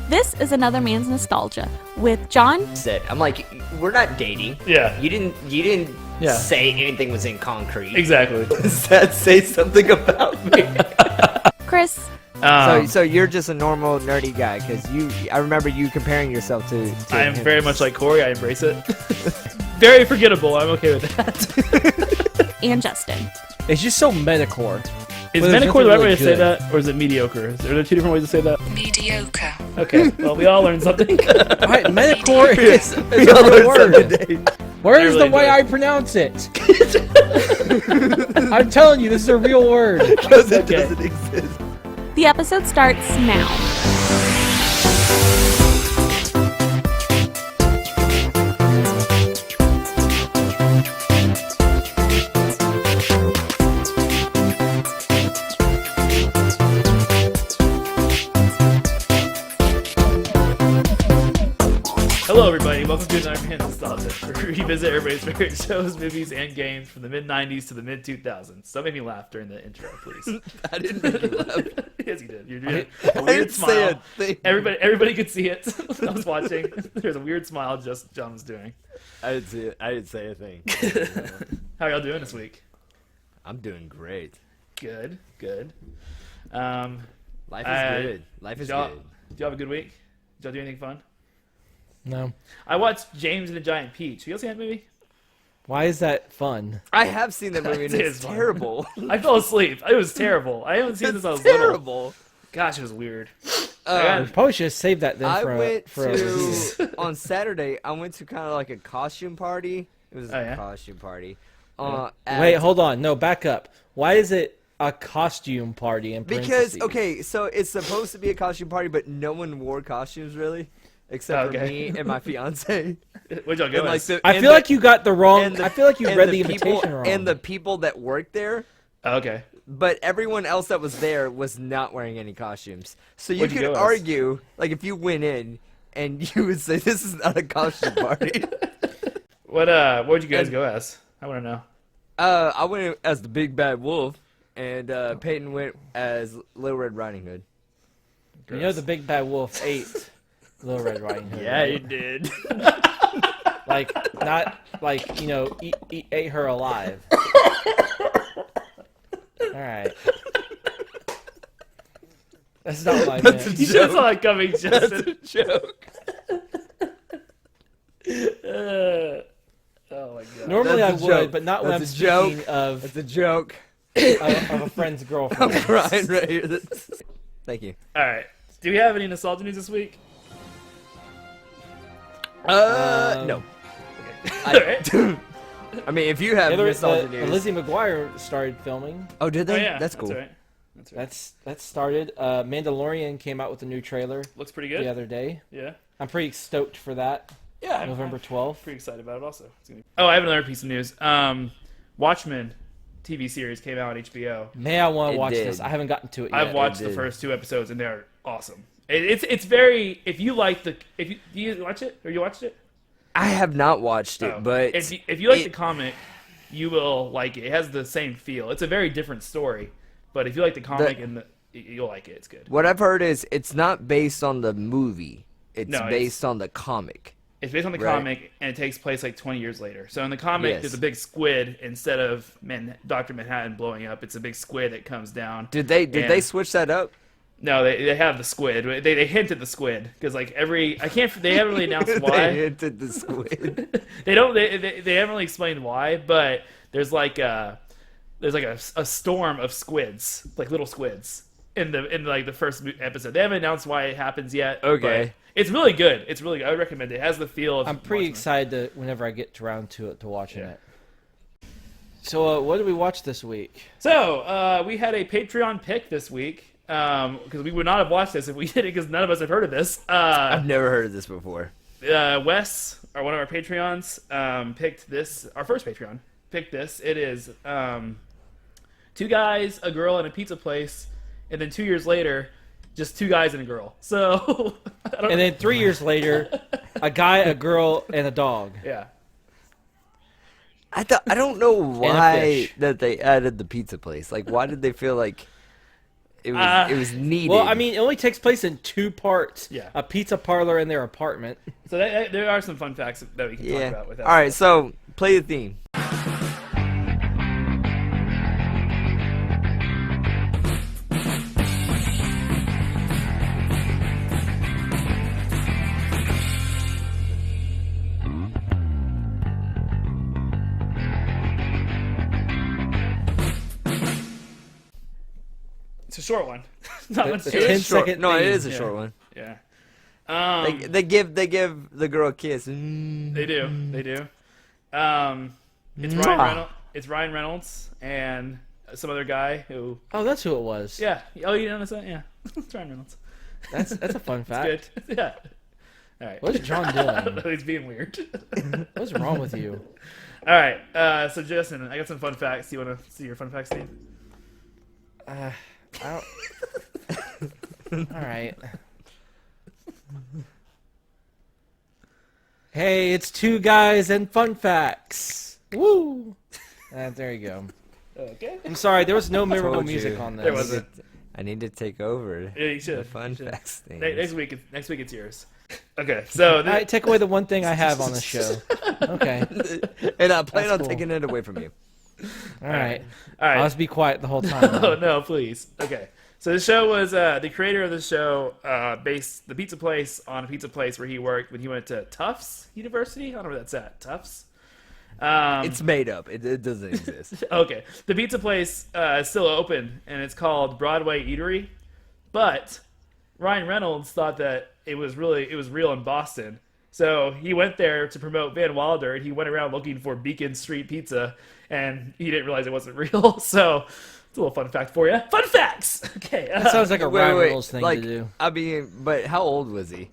This is Another Man's Nostalgia with John. I'm like, we're not dating. Yeah. You didn't say anything was in concrete. Exactly. Does that say something about me? Chris. So you're just a normal nerdy guy, because I remember you comparing yourself to I am him. very much like Corey. I embrace it. Very forgettable. I'm okay with that. And Justin. It's just so metacore. Is But there's metacore the right nothing way really to say good. that, or is it mediocre? Are there two different ways to say that? Mediocre. Okay, well, we all learned something. Right, metacore is a We all real learned word. something today. Where's really the way did. I pronounce it? I'm telling you, this is a real word. Because it Okay. doesn't exist. The episode starts now. Hello, everybody. Welcome to Another Man's Nostalgia, where we revisit everybody's favorite shows, movies, and games from the mid-90s to the mid-2000s. Don't make me laugh during the intro, please. I didn't make you laugh. Yes, you did. You're doing a I weird didn't say a smile. thing. Everybody could see it. I was watching. There's a weird smile just John was doing. I didn't see it. I didn't say a thing. How y'all doing this week? I'm doing great. Good. Life is good. Life is y'all, good. Did y'all have a good week? Did y'all do anything fun? No. I watched James and the Giant Peach. You guys see that movie? Why is that fun? I have seen that movie, and It it's is fun. terrible. I fell asleep. It was terrible. I haven't seen it It's since I was little. terrible. Gosh, it was weird. We probably should have saved that then I for went a review. to on Saturday. I went to kind of like a costume party. It was Oh, a yeah? costume party. Wait, hold on. No, back up. Why is it a costume party in Because parentheses? okay, so it's supposed to be a costume party, but no one wore costumes really, except for Okay. me and my fiance. Where'd y'all go? And, like, as? the- I and feel the- like you got the wrong. and the- I feel like you and read the people, invitation wrong. And the people that worked there, Oh, okay. but everyone else that was there was not wearing any costumes. So you Where'd you could go as? argue, like if you went in and you would say this is not a costume party. What'd you guys And- go as? I want to know. I went as the big bad wolf, and Peyton went as Little Red Riding Hood. You know the big bad wolf ate Little Red Riding Hood. Yeah, right? he did. Like not like ate her alive. All right. That's not what I That's meant. You just saw it coming, That's Justin. a joke. Oh my god. Normally That's I a would, joke. but not when I'm That's a joke. speaking of That's a joke. a friend's I'm girlfriend. crying right here. Thank you. All right. Do we have any nostalgia news this week? No. All right. I mean, if you have nostalgia news. Lizzie McGuire started filming. Oh, did Oh they? yeah, That's cool. Right. That's right. That started. Mandalorian came out with a new trailer Looks pretty good. the other day. Yeah. I'm pretty stoked for that. Yeah. November 12th. Pretty excited about it also. Oh, I have another piece of news. Watchmen TV series came out on HBO. Man, I want It to watch did. this. I haven't gotten to it yet. I've watched the did. first 2 episodes and they're awesome. It's very, if you like do you watch it or you watched it? I have not watched it, Oh. but if you like it- the comic, you will like it. It has the same feel. It's a very different story, but if you like the comic you'll like it. It's good. what I've heard is it's not based on the movie. It's No, it's- based on the comic. It's based on the Right. comic, and it takes place like 20 years later. So in the comic, Yes. there's a big squid instead of Dr. Manhattan blowing up. It's a big squid that comes down. Did they And- switch that up? No, they have the squid. They hint at the squid because like they haven't really announced They why. hinted the squid. They haven't really explained why, but there's like a storm of squids, like little squids in like the first episode. They haven't announced why it happens yet. Okay. but it's really good. It's really good. I would recommend it. It has the feel of I'm pretty Watchmen. excited whenever I get around to watching Yeah. it. So, what did we watch this week? So we had a Patreon pick this week because we would not have watched this if we did it because none of us have heard of this. I've never heard of this before. Wes, one of our Patreons, picked this. Our first Patreon picked this. It is 2 guys, a girl, and a pizza place, and then 2 years later, just 2 guys and a girl. So, I don't And then 3 years later, a guy, a girl, and a dog. yeah. I don't know a why fish. that they added the pizza place. Like, why did they feel like it was needed. Well, I mean, it only takes place in 2 parts. Yeah. A pizza parlor and their apartment. So there are some fun facts that we can talk about with that. All right, so play the theme. It's a short one. Not much the to It it. is short. 10-second No, it theme. is a Yeah. short one. Yeah. They give the girl a kiss. They do. They do. It's Ryan Reynolds and some other guy who. Oh, that's who it was. Yeah. Oh, you noticed that? Yeah. It's Ryan Reynolds. That's a fun fact. Good. Yeah. All right. What's John doing? He's being weird. What's wrong with you? All right. So Justin, I got some fun facts. Do you want to see your fun facts, Steve? I don't... All right. Hey, it's 2 guys and fun facts. Woo! There you go. Okay. I'm sorry, there was no memorable Told music you. on this. There wasn't. I need to take over Yeah, you should. the fun You should. facts thing. Next week it's yours. Okay. So All right, take away the one thing I have on the show. Okay. And I plan That's on cool. taking it away from you. All right. all right. I'll just be quiet the whole time. Oh no, please. Okay. So the show was the creator of the show based the pizza place on a pizza place where he worked when he went to Tufts University. I don't know where that's at. Tufts. It's made up. It doesn't exist. Okay. The pizza place is still open and it's called Broadway Eatery, but Ryan Reynolds thought that it was real in Boston. So he went there to promote Van Wilder, and he went around looking for Beacon Street Pizza, and he didn't realize it wasn't real. So it's a little fun fact for you. Fun facts. Okay. That sounds like a Wait, Ryan wait, Reynolds thing like, to do. I mean, but how old was he?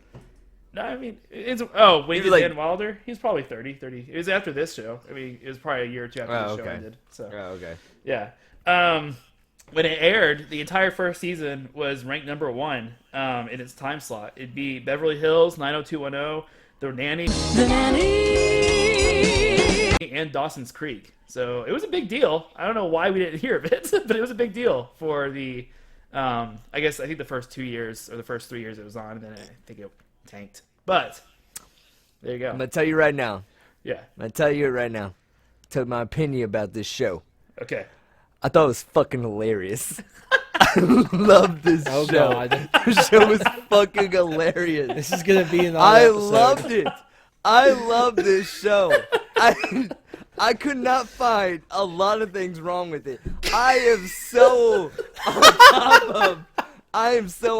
No, I mean, when he Maybe did like- Van Wilder, he was probably 30. It was after this show. I mean, it was probably a year or two after Oh, the show okay. ended. So Oh, okay. yeah. When it aired, the entire first season was ranked number 1 in its time slot. It'd be Beverly Hills, 90210, The Nanny, and Dawson's Creek. So it was a big deal. I don't know why we didn't hear of it, but it was a big deal for the. I think the first 2 years or the first 3 years it was on, and then I think it tanked. But there you go. I'm gonna tell you right now. Yeah. I'm gonna tell you right now. Tell my opinion about this show. Okay. I thought it was fucking hilarious. I love this Oh, show. God. The show was fucking hilarious. This is going to be an I episode. loved it. I love this show. I could not find a lot of things wrong with it. I am so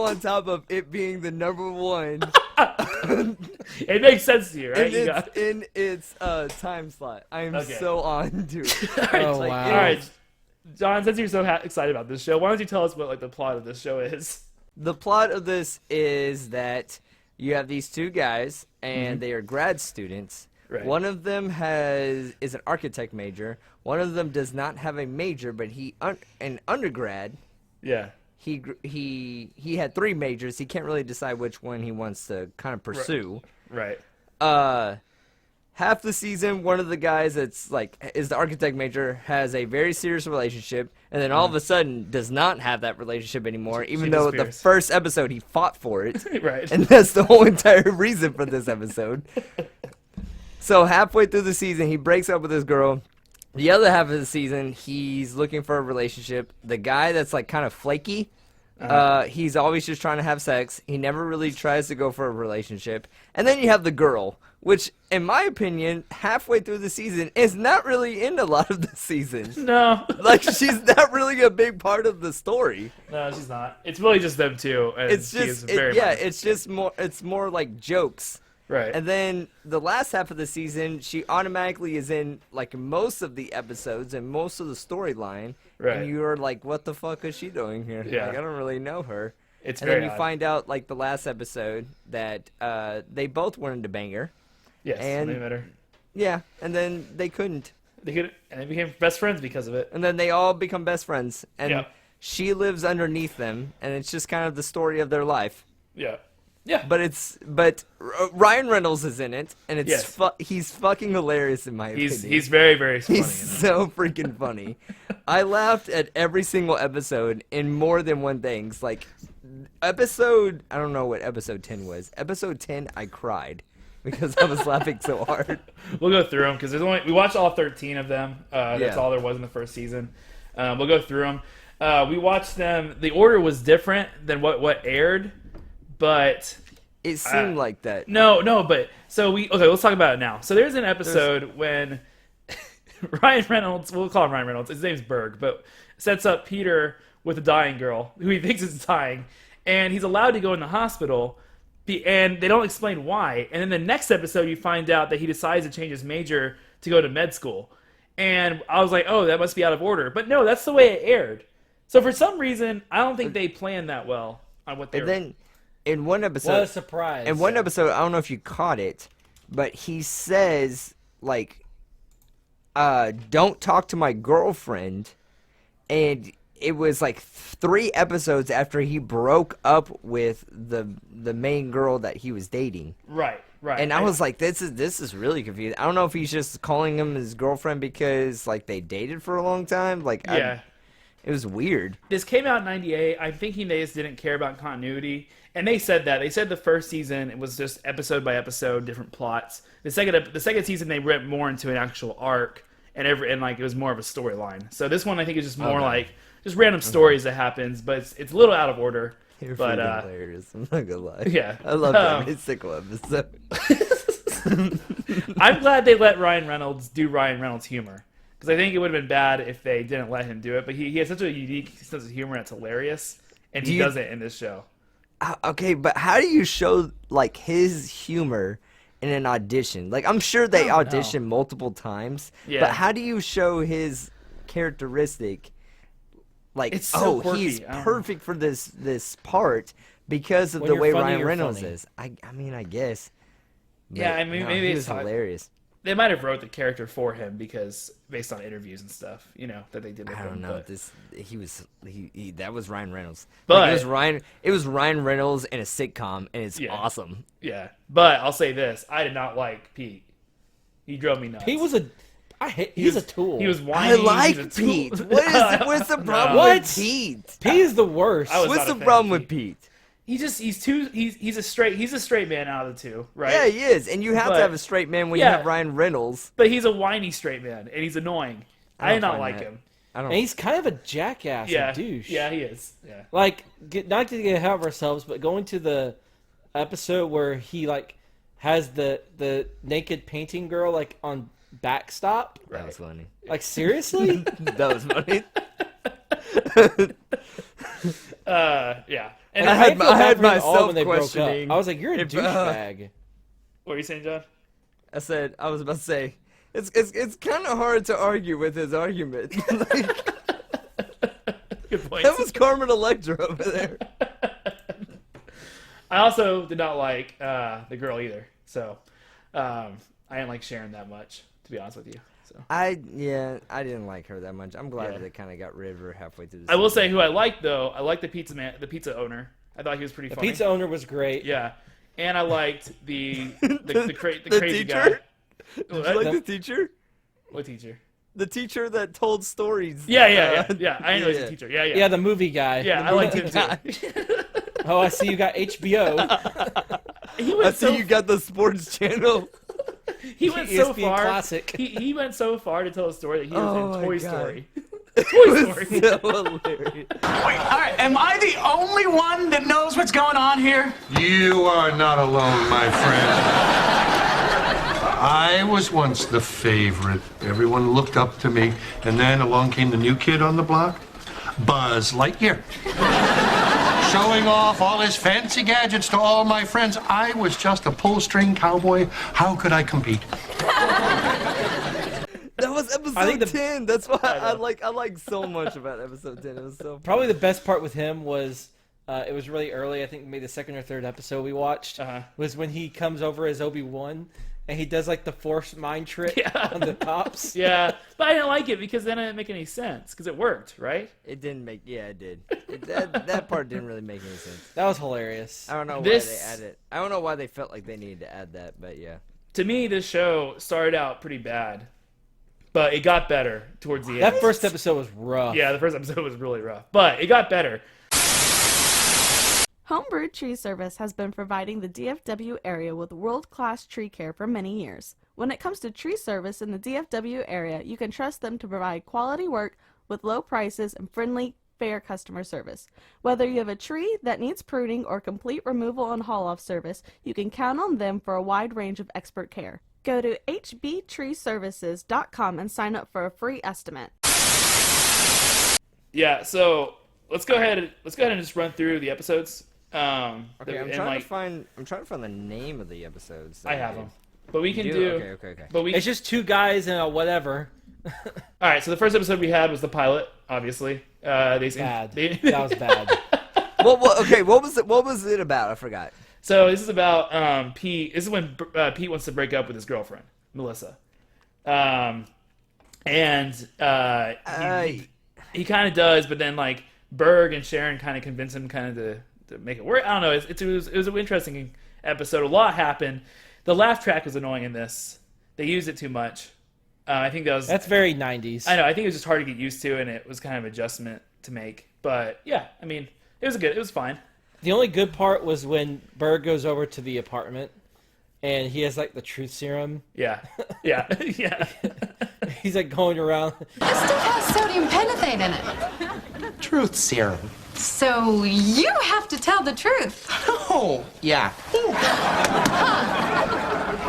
on top of it being the number 1 It makes sense to you, right? in its time slot. I am Okay. so on to it. Oh, Like, wow. All right, John. Since you're so excited about this show, why don't you tell us what the plot of this show is? The plot of this is that you have these 2 guys, and they are grad students. Right. One of them is an architect major. One of them does not have a major, but an undergrad. Yeah. He had 3 majors. He can't really decide which one he wants to kind of pursue. Right. Half the season, one of the guys that's is the architect major has a very serious relationship, and then all of a sudden does not have that relationship anymore, even though the disappears. first episode he fought for it. Right. And that's the whole entire reason for this episode. So halfway through the season, he breaks up with this girl. The other half of the season, he's looking for a relationship. The guy that's kind of flaky, he's always just trying to have sex. He never really tries to go for a relationship. And then you have the girl, which, in my opinion, halfway through the season is not really in a lot of the season. No. She's not really a big part of the story. No, she's not. It's really just them two. And It's she is just, very it's just more. It's more like jokes. right. And then the last half of the season, she automatically is in most of the episodes and most of the storyline. Right. And you're like, what the fuck is she doing here? Yeah. I don't really know her. It's and very then you odd. find out the last episode that they both wanted to bang her. Yes. and- They met her. Yeah, and then they couldn't. And they became best friends because of it. And then they all become best friends. And Yeah. she lives underneath them, and it's just kind of the story of their life. Yeah. Yeah. But Ryan Reynolds is in it, and it's Yes. he's fucking hilarious in my opinion. He's very, very funny. He's so freaking funny. I laughed at every single episode in more than one thing. It's like I don't know what episode 10 was. Episode 10, I cried because I was laughing so hard. We'll go through them because we watched all 13 of them. That's Yeah. all there was in the first season. We'll go through them. We watched them. The order was different than what aired, but It seemed like that. no. But let's talk about it now. So there's an episode when Ryan Reynolds, we'll call him Ryan Reynolds. His name's Berg, but sets up Peter with a dying girl who he thinks is dying, and he's allowed to go in the hospital. And they don't explain why. And then the next episode, you find out that he decides to change his major to go to med school. And I was like, oh, that must be out of order. But no, that's the way it aired. So for some reason, I don't think they planned that well on what they And were. then in one episode, What a surprise! in one episode, I don't know if you caught it, but he says like, "Don't talk to my girlfriend," and it was like 3 episodes after he broke up with the main girl that he was dating. Right. And I was like, this is really confusing. I don't know if he's just calling him his girlfriend because like they dated for a long time. Like, yeah. it was weird. This came out in 98. I'm thinking they just didn't care about continuity. And they said that. They said the first season, it was just episode by episode, different plots. The second season, they went more into an actual arc, and it was more of a storyline. So this one, I think, is just more like just random stories that happens, but it's a little out of order. You're But, freaking hilarious. I'm not gonna lie. Yeah. I love every single episode. I'm glad they let Ryan Reynolds do Ryan Reynolds humor. Because I think it would have been bad if they didn't let him do it. But he has such a unique sense of humor that's hilarious. And he does it in this show. Okay, but how do you show like his humor in an audition? Like, I'm sure they audition multiple times. Yeah. But how do you show his characteristic? Like, It's so quirky. he's I don't know. perfect for this part because of When the you're way funny, Ryan you're Reynolds funny. is. I mean, I guess. Yeah, But, I mean, no, maybe he it's was hilarious. They might have wrote the character for him because based on interviews and stuff, that they did with I him. don't know. But That was Ryan Reynolds. But- Like, it was Ryan Reynolds in a sitcom, and it's Yeah. awesome. yeah, but I'll say this: I did not like Pete. He drove me nuts. He's a tool. He was I whiny. like he's a tool. Pete. What's the problem What? with Pete? Pete is the worst. I was What's not a the fan problem of with Pete? He's a straight man out of the two, right? Yeah, he is, and you have But- to have a straight man when yeah. you have Ryan Reynolds. But he's a whiny straight man, and he's annoying. I don't did not find like that. him. I don't. And he's kind of a jackass, Yeah, a douche. yeah, he is. Yeah, Like, not to get ahead of ourselves, but going to the episode where he like has the naked painting girl like on backstop. That was funny. Like, seriously? That was funny. yeah. And I I, had feel my- bad had for him all myself when they broke up. questioning I was like, you're a if, douchebag. what were you saying, John? I was about to say, it's kind of hard to argue with his argument. Like, Good point. that was Carmen Electra over there. I also did not like the girl either, so I didn't like Sharon that much, to be honest with you. So I didn't like her that much. I'm glad Yeah. they kind of got rid of her halfway through the I will season. say who I liked though. I liked the pizza owner. I thought he was pretty The funny. pizza owner was great. Yeah, and I liked the The crazy teacher? guy. Did you What? like the teacher? What teacher? The teacher that told stories. Yeah. I know he's yeah. a teacher. Yeah. Yeah, the movie guy. Yeah, The I liked movie him guy. too. Oh, I see you got HBO. He I went see so you got the sports channel. he went so ESPN far. Classic. He went so far to tell a story that he was Oh in my Toy God. Story. It Toy was Story. so hilarious. Wait, all right, am I the only one that knows what's going on here? You are not alone, my friend. I was once the favorite. Everyone looked up to me, and then along came the new kid on the block, Buzz Lightyear. Showing off all his fancy gadgets to all my friends. I was just a pull-string cowboy. How could I compete? That was episode I think the- 10. That's why I like so much about episode 10. It was so Probably the best part with him was it was really early. I think maybe the second or third episode we watched was when he comes over as Obi-Wan and he does like the forced mind trick on the cops. Yeah, but I didn't like it because then it didn't make any sense because it worked, right? It didn't make. Yeah, it did. That part didn't really make any sense. That was hilarious. I don't know why This- they added. I don't know why they felt like they needed to add that, but yeah. To me, this show started out pretty bad, but it got better towards the end. That first episode was rough. Yeah, the first episode was really rough, but it got better. Homebrew Tree Service has been providing the DFW area with world-class tree care for many years. When it comes to tree service in the DFW area, you can trust them to provide quality work with low prices and friendly, fair customer service. Whether you have a tree that needs pruning or complete removal and haul-off service, you can count on them for a wide range of expert care. Go to hbtreeservices.com and sign up for a free estimate. Yeah, so let's go ahead and just run through the episodes. Okay, I'm trying to find the name of the episodes. I have them, but we can do. Okay. But It's just two guys and a whatever. All right. So the first episode we had was the pilot. Obviously, Bad. That was bad. What was it about? I forgot. So this is about Pete. This is when Pete wants to break up with his girlfriend, Melissa. He kind of does, but then like Berg and Sharon kind of convince him kind of to make it work. I don't know. It was an interesting episode. A lot happened. The laugh track was annoying in this. They used it too much. I think that's very 90s. I know. I think it was just hard to get used to, and it was kind of an adjustment to make. But yeah, I mean, it was fine. The only good part was when Berg goes over to the apartment and he has like the truth serum. Yeah. He's like going around. This stuff has sodium pentothate in it. Truth serum. So you have to tell the truth. Oh, yeah.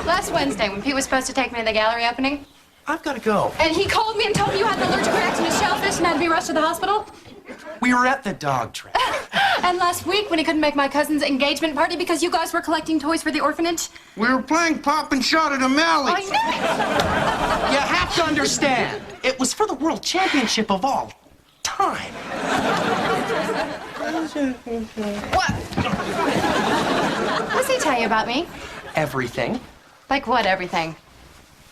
Last Wednesday, when Pete was supposed to take me to the gallery opening, I've got to go. and he called me and told me you had an allergic reaction to shellfish and had to be rushed to the hospital. We were at the dog track. And last week, when he couldn't make my cousin's engagement party because you guys were collecting toys for the orphanage. We were playing pop and shot at O'Malley's. I knew it! You have to understand, it was for the world championship of all time. What? What's he tell you about me? Everything. Like what, everything?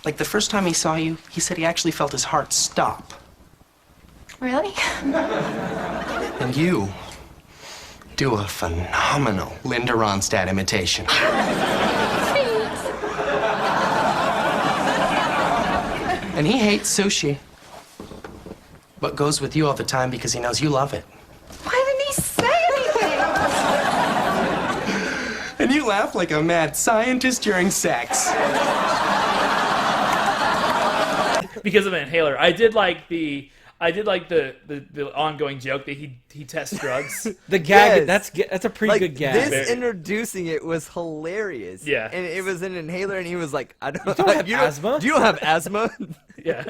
Like the first time he saw you, he said he actually felt his heart stop. Really? And you do a phenomenal Linda Ronstadt imitation. And he hates sushi, but goes with you all the time because he knows you love it. Why didn't he say anything? And you laugh like a mad scientist during sex. Because of an inhaler. I did like the ongoing joke that he tests drugs. The gag, Yes. that's a pretty good gag. This introducing it was hilarious. Yeah. And it was an inhaler, and he was like, I don't don't have asthma? You don't have asthma? Yeah.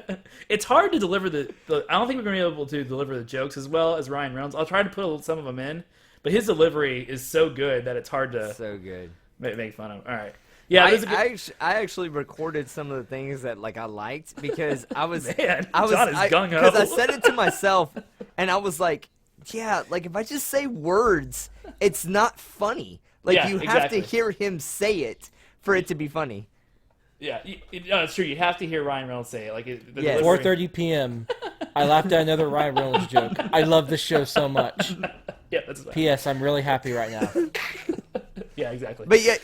It's hard to deliver the I don't think we're going to be able to deliver the jokes as well as Ryan Reynolds. I'll try to put some of them in, but his delivery is so good that it's hard to So good. make fun of. All right. Yeah, I actually recorded some of the things that like I liked because I was Man, I was John is gung-ho. because I said it to myself and I was like, yeah, like if I just say words, it's not funny. Like Yeah, you have exactly. to hear him say it for it to be funny. Yeah, no, it's true. You have to hear Ryan Reynolds say it. Like the Yes. delivery. 4:30 p.m. I laughed at another Ryan Reynolds joke. I love this show so much. Yeah, that's about. P.S. I'm really happy right now. Yeah, exactly. But yeah,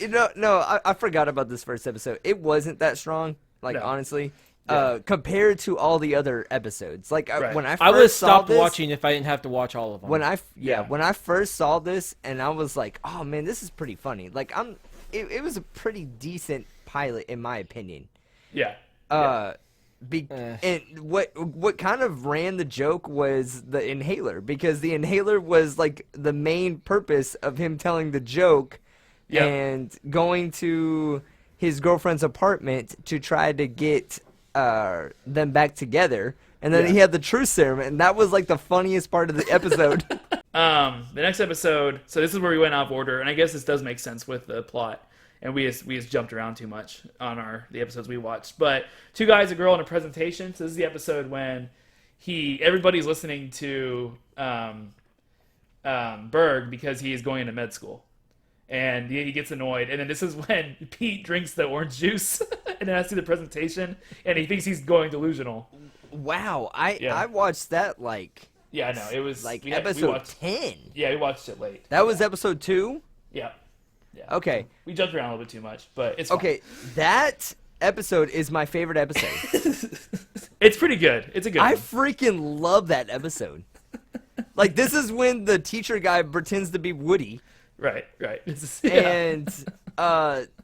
I forgot about this first episode. It wasn't that strong, like No. honestly, Yeah. compared to all the other episodes. Like Right. when I first I would have saw stopped this, watching if I didn't have to watch all of them. when Yeah. when I first saw this, and I was like, oh man, this is pretty funny. Like it was a pretty decent pilot in my opinion. yeah. And what kind of ran the joke was the inhaler, because the inhaler was like the main purpose of him telling the joke Yep. and going to his girlfriend's apartment to try to get them back together. And then Yeah. he had the truth serum, and that was like the funniest part of the episode. The next episode. So this is where we went out of order, and I guess this does make sense with the plot. And we just jumped around too much on the episodes we watched. But two guys, a girl, and a presentation. So this is the episode when everybody's listening to Berg because he is going into med school, and he gets annoyed. And then this is when Pete drinks the orange juice and then has to do the presentation, and he thinks he's going delusional. Wow, Yeah. I watched that like Yeah, I know. It was we episode watched, 10. Yeah, we watched it late. That was episode 2? Yeah. Yeah. Okay. We jumped around a little bit too much, but it's fine. Okay, that episode is my favorite episode. It's pretty good. It's a good I one. freaking love that episode. Like, this is when the teacher guy pretends to be Woody. Right. And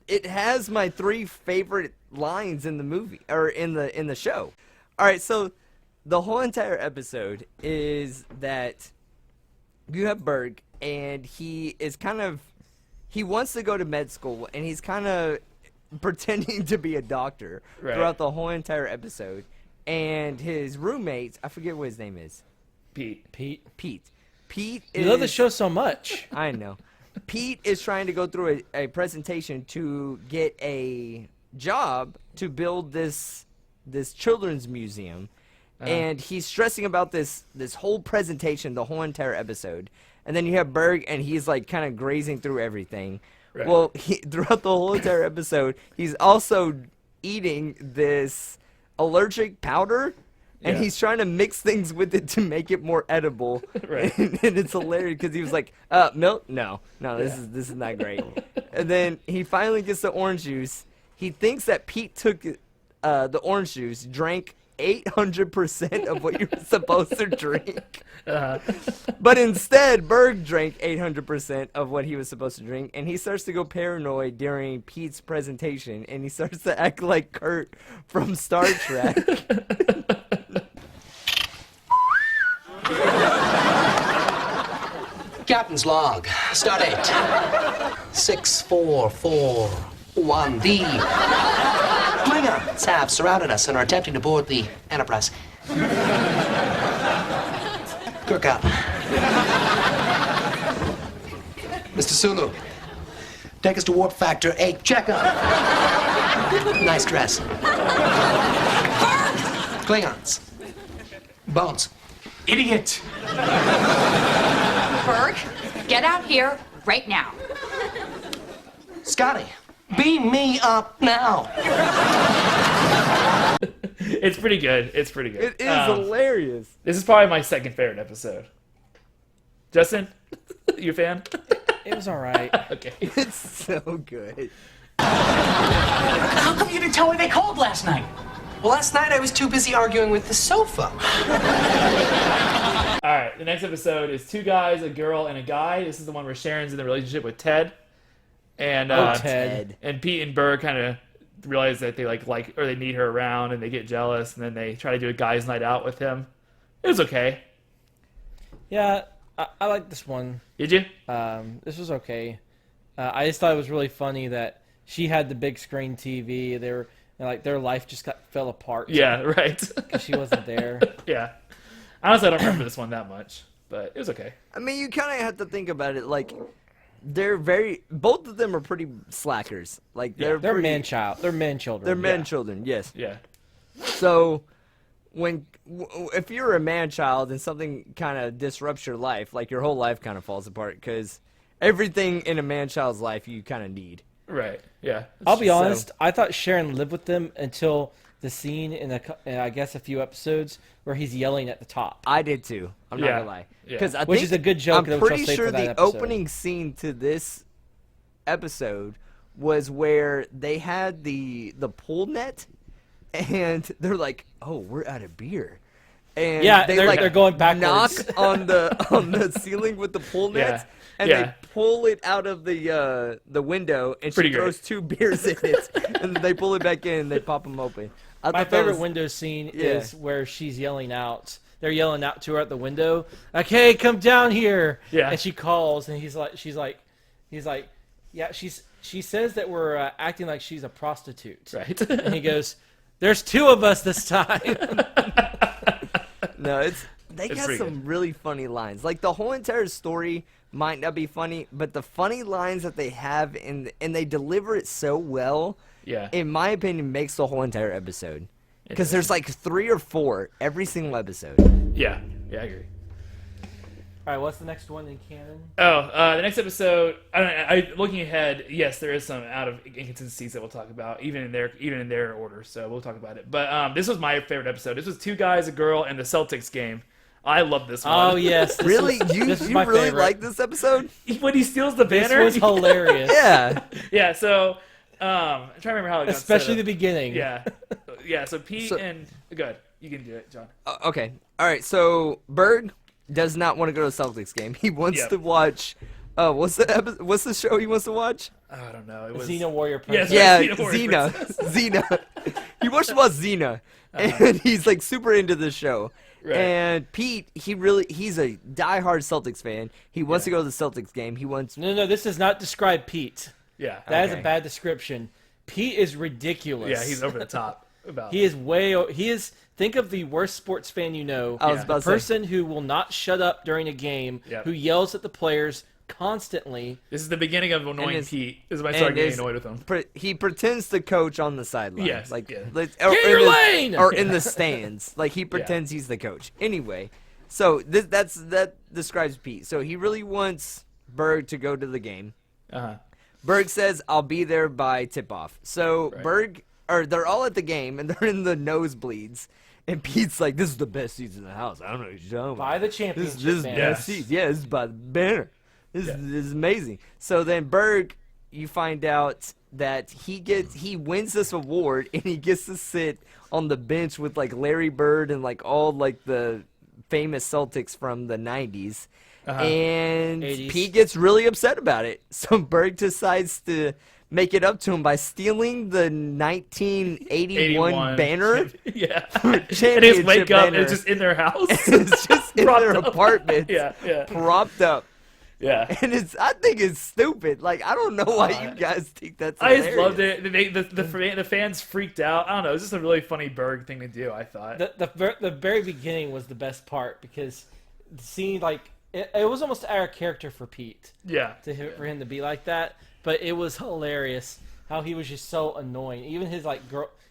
it has my 3 favorite lines in the movie, or in the show. All right, so the whole entire episode is that you have Berg, and he wants to go to med school, and he's kind of pretending to be a doctor throughout the whole entire episode. And his roommates, I forget what his name is. Pete is... You love the show so much. I know. Pete is trying to go through a presentation to get a job to build this children's museum. And he's stressing about this whole presentation, the whole entire episode. And then you have Berg, and he's like kind of grazing through everything. Right. Well, throughout the whole entire episode, he's also eating this allergic powder, and he's trying to mix things with it to make it more edible. Right. And it's hilarious because he was like, milk? No, this is not great. And then he finally gets the orange juice. He thinks that Pete took the orange juice, drank 800% of what you're supposed to drink. But instead, Berg drank 800% of what he was supposed to drink, and he starts to go paranoid during Pete's presentation, and he starts to act like Kurt from Star Trek. Captain's log. Start 8. 6441. The Klingons have surrounded us and are attempting to board the Enterprise. Kirk out. Mr. Sulu, take us to warp factor 8. Check up. Nice dress. Klingons. Bones. Idiot. Berg, get out here right now. Scotty, beam me up now. It's pretty good. It is hilarious. This is probably my second favorite episode. Justin, you a fan? It was all right. Okay. It's so good. How come you didn't tell me they called last night? Well, last night I was too busy arguing with the sofa. All right, the next episode is 2 guys, a girl, and a guy. This is the one where Sharon's in the relationship with Ted. And Ted. And Pete and Burr kind of realize that they like or they need her around, and they get jealous, and then they try to do a guys' night out with him. It was okay. Yeah, I like this one. Did you? This was okay. I just thought it was really funny that she had the big screen TV. Their life just fell apart. Yeah, right. Because she wasn't there. Yeah. Honestly, I don't remember this one that much, but it was okay. I mean, you kind of have to think about it. Like, both of them are pretty slackers. Like, they're men children. They're men children. Yes. Yeah. So, if you're a man child and something kind of disrupts your life, like your whole life kind of falls apart because everything in a man child's life you kind of need. Right. Yeah. I'll be honest. I thought Sharon lived with them until the scene in I guess a few episodes where he's yelling at the top. I did too. I'm not gonna lie. Because Which is a good joke. I'm pretty sure the opening scene to this episode was where they had the pool net, and they're like, "Oh, we're out of beer." And they're going backwards. Knock on the ceiling with the pool net, and they pull it out of the window, and she throws 2 beers in it, and then they pull it back in, and they pop them open. My favorite window scene is where she's yelling out. They're yelling out to her at the window, like, "Hey, come down here!" Yeah, and she calls, and he's like, "Yeah." She says that we're acting like she's a prostitute, right? And he goes, "There's 2 of us this time." No, they got some really funny lines. Like, the whole entire story might not be funny, but the funny lines that they have and they deliver it so well. Yeah. In my opinion, makes the whole entire episode. Because there's like 3 or 4 every single episode. Yeah. Yeah, I agree. All right, what's the next one in canon? The next episode. Looking ahead, yes, there is some out of inconsistencies that we'll talk about, even in their order. So we'll talk about it. But this was my favorite episode. This was 2 guys, a girl, and the Celtics game. I love this one. Oh yes, really? You really like this episode? When he steals the banner, this was hilarious. Yeah. Yeah. So I'm trying to remember how it got especially set up. the beginning. Yeah. Yeah. So Pete and good. You can do it, John. Okay. All right. So Berg does not want to go to the Celtics game. He wants to watch. What's the show he wants to watch? I don't know. It was Xena Warrior Yes, Princess. Yeah, Xena Warrior Xena. Princess. Xena. He wants to watch Xena, and he's like super into the show. Right. And Pete, he's a diehard Celtics fan. He wants to go to the Celtics game. He wants. No, this does not describe Pete. Yeah. That is Okay. a bad description. Pete is ridiculous. Yeah, he's over the top about He is he is, think of the worst sports fan you know. I was Yeah. about The to say. person who will not shut up during a game, Yep. who yells at the players constantly. This is the beginning of annoying his- Pete. This is when I started and getting his- annoyed with him. He pretends to coach on the sideline. Yes, like, yeah. like Get in your lane! or in the stands. Like he pretends he's the coach. Anyway, so that describes Pete. So he really wants Berg to go to the game. Berg says, "I'll be there by tip-off." So they're all at the game and they're in the nosebleeds. And Pete's like, "This is the best seats in the house. I don't know what you're talking about. By the This championship is man. best seats. Yeah, this is by the banner. This is amazing." So then Berg, you find out that he wins this award and he gets to sit on the bench with like Larry Bird and like all like the famous Celtics from the 90s. And 80s. Pete gets really upset about it. So Berg decides to make it up to him by stealing the 1981 banner. Yeah. And his wake up banner. is just in their house. It's just in Propped their up. apartment. Yeah. Propped up. Yeah. And I think it's stupid. Like, I don't know why you guys think that's I hilarious. just loved it. The fans freaked out. I don't know. It was just a really funny Berg thing to do, I thought. The very beginning was the best part because seeing like it was almost out of character for Pete. Yeah. For him to be like that, but it was hilarious how he was just so annoying. Even his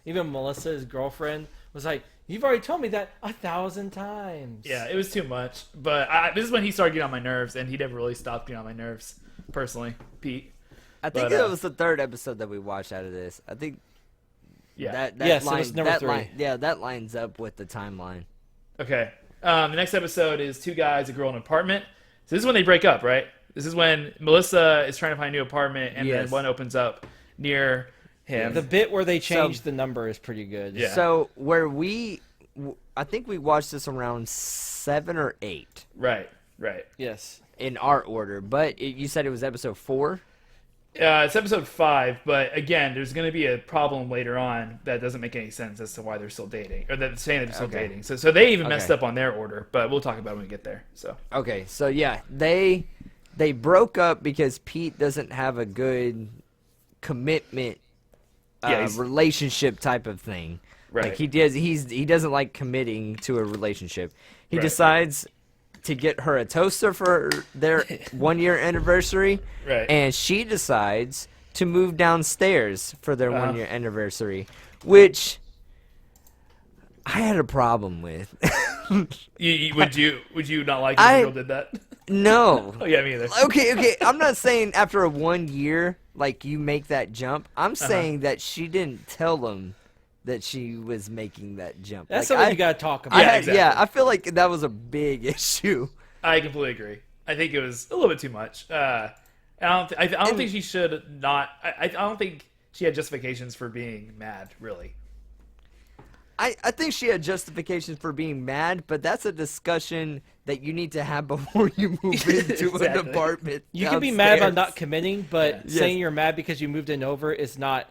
even Melissa, his girlfriend, was like, "You've already told me that 1,000 times." Yeah, it was too much. But this is when he started getting on my nerves, and he never really stopped getting on my nerves, personally, Pete. I think But, it was the third episode that we watched out of this. I think Yeah. that Yes, it line, was number that 3. line, yeah, that lines up with the timeline. Okay. The next episode is two guys, a girl, in an apartment. So this is when they break up, right? This is when Melissa is trying to find a new apartment, and then Yes. one opens up near him. The bit where they changed the number is pretty good. Yeah. So I think we watched this around 7 or 8 Right. Yes. in our order, but you said it was episode 4. It's episode 5, but again, there's going to be a problem later on that doesn't make any sense as to why they're still dating, or that saying they're still Okay. dating. So they even messed Okay. up on their order, but we'll talk about it when we get there. So Okay, so yeah, they broke up because Pete doesn't have a good commitment relationship type of thing. Right. Like he doesn't like committing to a relationship. He Right. decides to get her a toaster for their 1-year anniversary, Right. and she decides to move downstairs for their 1-year anniversary, which I had a problem with. would you not like it if a girl did that? No. Oh yeah, me either. Okay. I'm not saying after a 1 year, like you make that jump. I'm saying that she didn't tell him that she was making that jump. That's Like, something you gotta talk about. Yeah, exactly. I feel like that was a big issue. I completely agree. I think it was a little bit too much. I don't think she should not. I don't think she had justifications for being mad. Really. I think she had justifications for being mad, but that's a discussion that you need to have before you move into an Exactly. apartment. You can be mad about downstairs. not committing, but Yeah. saying Yes. you're mad because you moved in over is not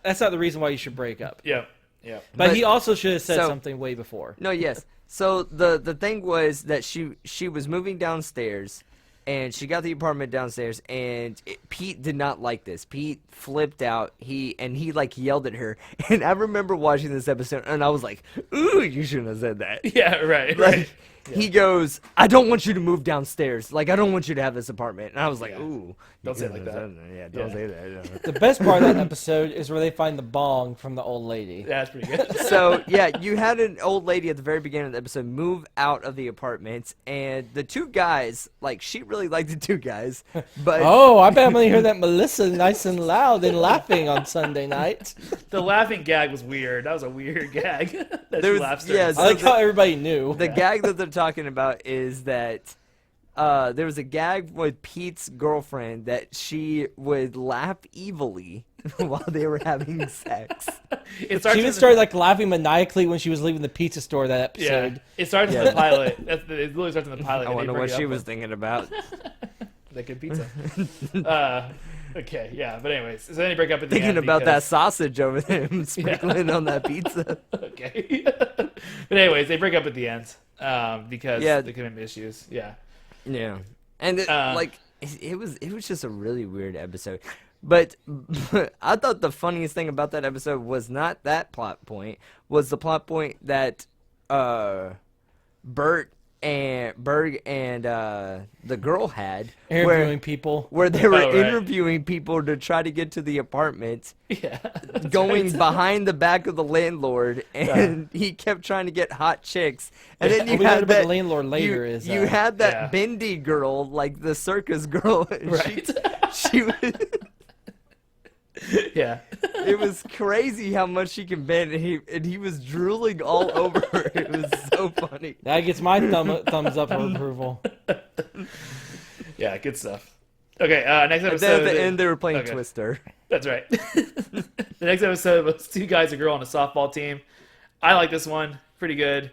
that's not the reason why you should break up. Yeah. But he also should have said so- something way before. No, yes. So the thing was that she was moving downstairs, and she got the apartment downstairs, and Pete did not like this. Pete flipped out. He like yelled at her, and I remember watching this episode, and I was like, "Ooh, you shouldn't have said that." Yeah. Right. Like, Right. he goes, "I don't want you to move downstairs. Like, I don't want you to have this apartment." And I was like, Yeah. "Ooh, Don't you say it shouldn't like have that. said Yeah, don't Yeah. say that." The best part of that episode is where they find the bong from the old lady. Yeah, that's pretty good. So yeah, you had an old lady at the very beginning of the episode move out of the apartment, and the two guys, like, she really liked the two guys, but Oh, I bet when you hear that Melissa nice and loud and laughing on Sunday night. The laughing gag was weird. That was a weird gag. That There she was- laughs yeah, during. so I like how everybody knew. the gag that they're talking about is that there was a gag with Pete's girlfriend that she would laugh evilly while they were having sex. She even started like laughing maniacally when she was leaving the pizza store that episode. Yeah, it starts in the pilot. It literally starts in the pilot. I wonder what she was thinking about. The good pizza. Okay, yeah, but anyways, so then they break up at the Thinking end about that because- sausage over there sprinkling on that pizza. Okay. But anyways, they break up at the end because Yeah. the commitment issues. Yeah. Yeah, and it was just a really weird episode. But I thought the funniest thing about that episode was not that plot point, was the plot point that Berg and the girl had Interviewing people. where they were Oh, right. interviewing people to try to get to the apartment, Yeah. going behind the back of the landlord, and he kept trying to get hot chicks. And then you We learned had about that the landlord later is, you had that Yeah. bendy girl, like the circus girl. And Right. She was, Yeah. it was crazy how much she can bend, and he was drooling all over her. It was so funny. That gets my thumbs up for approval. Yeah, good stuff. Okay, next And episode. then at the end, they were playing Okay. Twister. That's right. The next episode was two guys, a girl on a softball team. I like this one. Pretty good.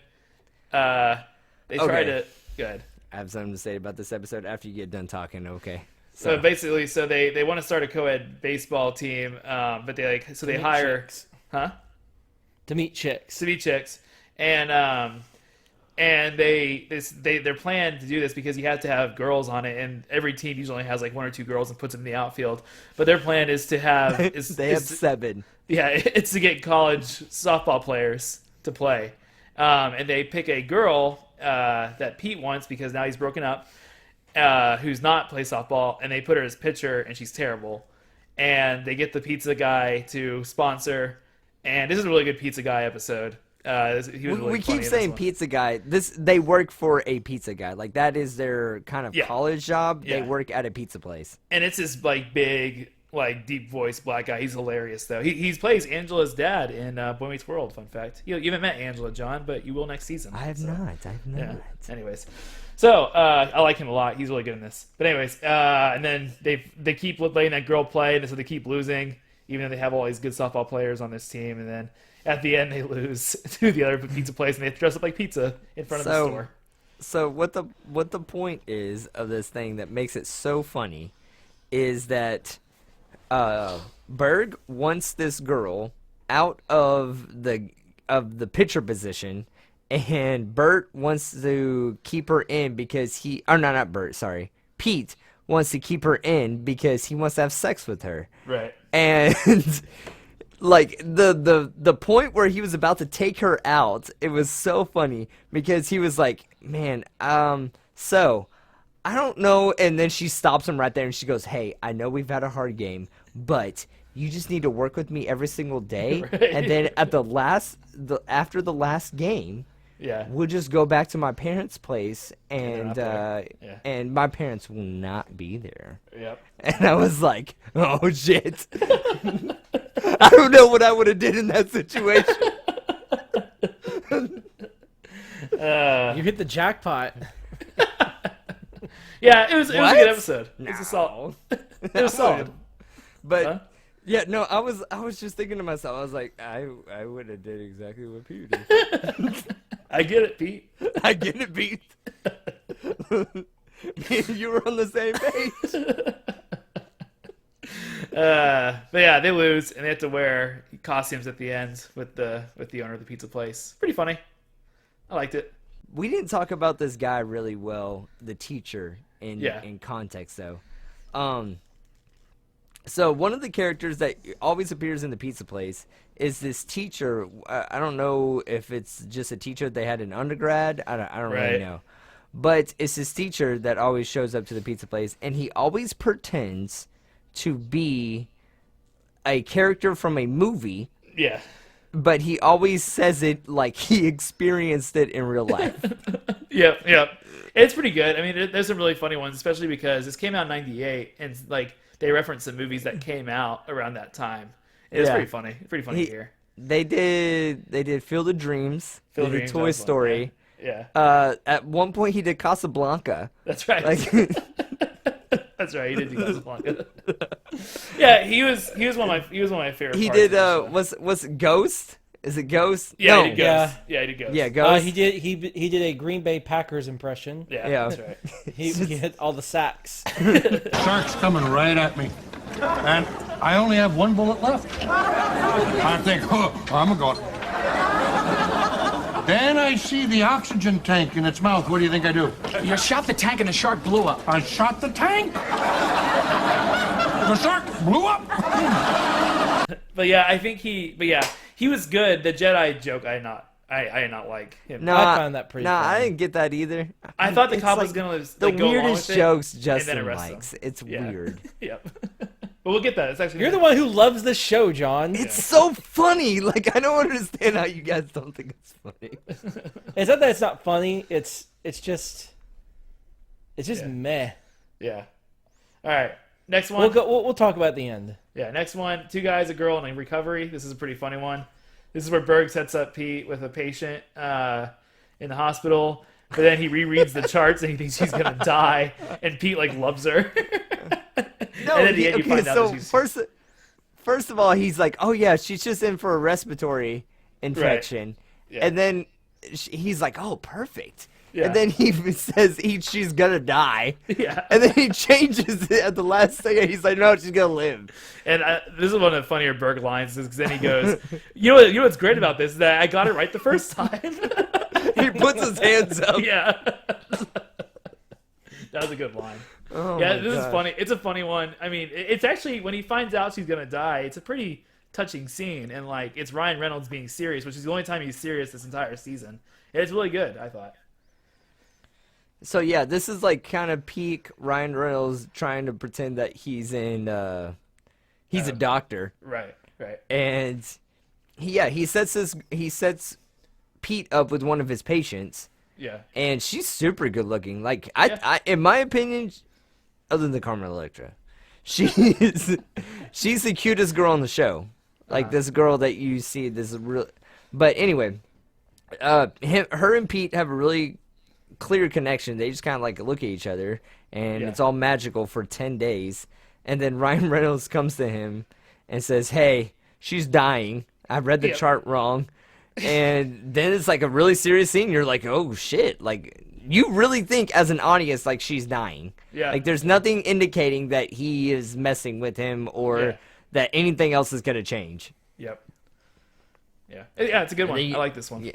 They tried to... Good. I have something to say about this episode after you get done talking. Okay. So basically, they want to start a co-ed baseball team, but they hire... chicks. Huh? To meet chicks. To be chicks, and their plan to do this because you have to have girls on it, and every team usually only has like one or two girls and puts them in the outfield. But their plan is to have They have 7. Yeah, it's to get college softball players to play, and they pick a girl that Pete wants because now he's broken up, who's not play softball, and they put her as pitcher, and she's terrible. And they get the pizza guy to sponsor, and this is a really good pizza guy episode. He was really We funny keep in saying this one. pizza guy. They work for a pizza guy. Like that is their kind of Yeah. college job. They Yeah. work at a pizza place. And it's this like big, like deep voice black guy. He's hilarious though. He plays Angela's dad in Boy Meets World. Fun fact. You haven't met Angela, John, but you will next season. I have not. I have not. Yeah. Anyways, so I like him a lot. He's really good in this. But anyways, and then they keep letting that girl play, and so they keep losing, even though they have all these good softball players on this team. And then at the end, they lose to the other pizza place, and they have to dress up like pizza in front of the store. So what the point is of this thing that makes it so funny is that Berg wants this girl out of the pitcher position, and Bert wants to keep her in because not Bert, sorry. Pete wants to keep her in because he wants to have sex with her. Right. And like the point where he was about to take her out, it was so funny because he was like, "Man, so I don't know." And then she stops him right there and she goes, "Hey, I know we've had a hard game, but you just need to work with me every single day." Right. And then at after the last game, Yeah. we'll just go back to my parents' place, and not there. Yeah. and my parents will not be there. Yep. And I was like, "Oh shit." I don't know what I would have did in that situation. You hit the jackpot. Yeah, it was a What? good episode. It was a No. solid. It was solid. But Huh? yeah, no, I was just thinking to myself, I was like, I would have did exactly what Pete did. I get it, Pete. I get it, Pete. Me and you were on the same page. But yeah, they lose and they have to wear costumes at the end with the owner of the pizza place. Pretty funny. I liked it. We didn't talk about this guy really well, the teacher, in context though. So one of the characters that always appears in the pizza place is this teacher. I don't know if it's just a teacher they had in undergrad. I don't really Right. know. But it's this teacher that always shows up to the pizza place, and he always pretends to be a character from a movie, Yeah. but he always says it like he experienced it in real life. Yep. It's pretty good. I mean, there's some really funny ones, especially because this came out in '98, and like they reference some movies that came out around that time. It's Yeah. pretty funny. Pretty funny to hear. They did Field of Dreams. Field of they did Dreams, Toy that was one, Story. Yeah. At one point, he did Casablanca. That's right. Like, That's right. He did do Casablanca. Yeah, he was one of my favorite. he parts did. of the show. Was it Ghost? Is it Ghost? Yeah, no. he did Ghost. Yeah, he did Ghost. Yeah, Ghost. He did a Green Bay Packers impression. Yeah, that's right. He hit all the sacks. Shark's coming right at me. And I only have one bullet left. I think, I'm going. Then I see the oxygen tank in its mouth. What do you think I do? You shot the tank and the shark blew up. I shot the tank. The shark blew up. But yeah, I think he was good. The Jedi joke, I did not like him. No, I found that pretty No, I funny. didn't get that either. I thought the It's cop like was gonna the go along weirdest with it, jokes and then Justin arrest him. likes. It's Yeah. weird. Yep. But we'll get that. It's actually You're the one who loves this show, John. It's so funny. Like, I don't understand how you guys don't think it's funny. It's not that it's not funny. It's just meh. Yeah. All right. Next one. We'll talk about it at the end. Yeah. Next one. 2 guys, a girl, in recovery. This is a pretty funny one. This is where Berg sets up Pete with a patient in the hospital, but then he rereads the charts and he thinks she's gonna die, and Pete like loves her. No, and at the end you find out so that she's... first of all, he's like, "Oh yeah, she's just in for a respiratory infection," Yeah. and then he's like, "Oh, perfect." Yeah. And then he says she's gonna die. Yeah. And then he changes it at the last second. He's like, "No, she's gonna live." And this is one of the funnier Berg lines, because then he goes, "You know what's great about this is that I got it right the first time." He puts his hands up. Yeah. That was a good line. Oh Yeah, my this is gosh. funny. It's a funny one. I mean, it's actually, when he finds out she's gonna die, it's a pretty touching scene, and like, it's Ryan Reynolds being serious, which is the only time he's serious this entire season. And it's really good, I thought. So yeah, this is like kind of peak Ryan Reynolds trying to pretend that he's he's a doctor. Right. And he sets Pete up with one of his patients. Yeah. And she's super good looking. Like Yeah. I in my opinion, other than Carmen Electra, she's the cutest girl on the show. Like this girl that you see, this real. But anyway, her and Pete have a really clear connection. They just kind of like look at each other, and it's all magical for 10 days. And then Ryan Reynolds comes to him and says, "Hey, she's dying. I read the chart wrong." And then it's like a really serious scene. You're like, "Oh shit!" Like, you really think as an audience like she's dying. Yeah. Like, there's nothing indicating that he is messing with him or that anything else is gonna change. Yep. Yeah. Yeah, it's a good one. I like this one. Yeah.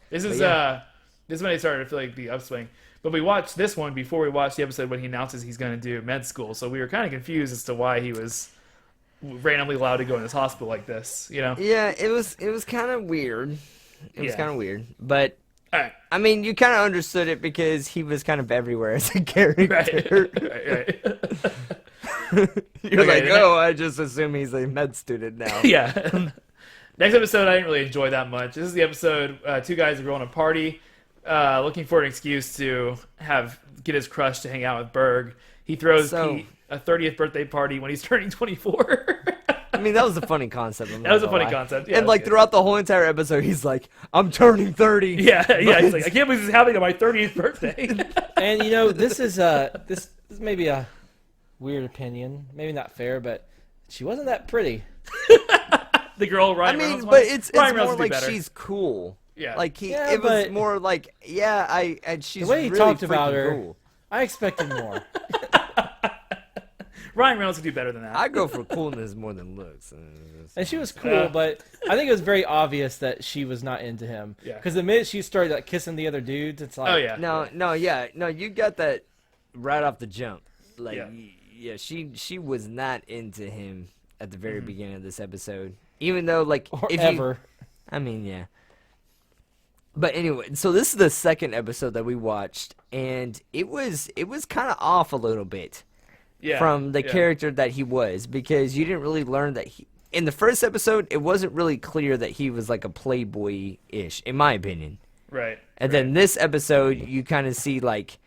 This is this is when I started to feel like the upswing. But we watched this one before we watched the episode when he announces he's going to do med school. So we were kind of confused as to why he was randomly allowed to go in this hospital like this, you know? Yeah, it was kind of weird. It was kind of weird, but All right. I mean, you kind of understood it because he was kind of everywhere as a character. Right. You're Okay, like, "Oh, I just assume he's a med student now." Yeah. Next episode, I didn't really enjoy that much. This is the episode, 2 guys are going to a party, looking for an excuse to get his crush to hang out with Berg. He throws Pete a 30th birthday party when he's turning 24. I mean, that was a funny concept. That was a funny concept. Yeah, and like good. throughout the whole entire episode, he's like, "I'm turning 30." Yeah. He's like, "I can't believe this is happening on my 30th birthday." And this is this is maybe a weird opinion, maybe not fair, but she wasn't that pretty. The girl, Ryan I mean, Reynolds but one? it's Ryan more Reynolds would like be better. she's cool. Yeah. Like Yeah, it was but- more like, and she's The way he really talked about freaking her, cool. I expected more. Ryan Reynolds could do better than that. I go for coolness more than looks. And she was cool, but I think it was very obvious that she was not into him. Yeah. Because the minute she started like kissing the other dudes, it's like, Oh, yeah. No, you got that right off the jump. Like, Yeah. she was not into him at the very beginning of this episode. Even though, like, or if ever. I mean, yeah. But anyway, so this is the second episode that we watched, and it was kind of off a little bit from the character that he was, because you didn't really learn that in the first episode, it wasn't really clear that he was like a playboy-ish, in my opinion. Right. And then this episode, you kind of see like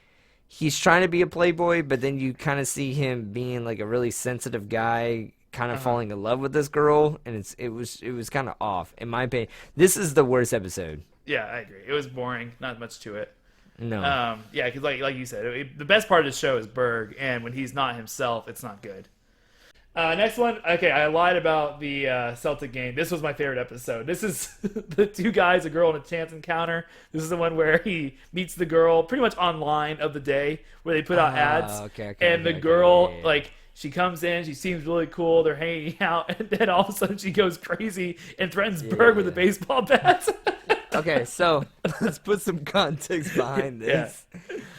he's trying to be a playboy, but then you kind of see him being like a really sensitive guy, kind of falling in love with this girl, and it was kind of off in my opinion. This is the worst episode. Yeah, I agree. It was boring. Not much to it. No. Yeah, because like you said, the best part of the show is Berg, and when he's not himself, it's not good. Next one. Okay, I lied about the Celtic game. This was my favorite episode. This is the two guys, a girl, and a chance encounter. This is the one where he meets the girl pretty much online of the day, where they put out ads. And the girl, like, she comes in, she seems really cool, they're hanging out, and then all of a sudden she goes crazy and threatens Berg with a baseball bat. Okay, so let's put some context behind this.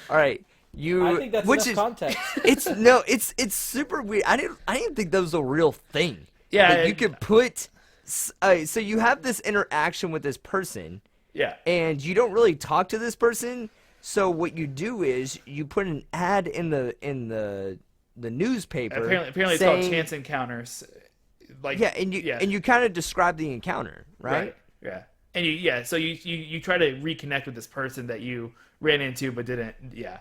All right. I think that's enough context. It's super weird. I didn't think that was a real thing. Yeah, like you could put. So you have this interaction with this person. Yeah. And you don't really talk to this person. So what you do is you put an ad in the newspaper. Apparently, it's called chance encounters. Like and you kind of describe the encounter, right? Yeah. And so you try to reconnect with this person that you ran into but didn't. Yeah.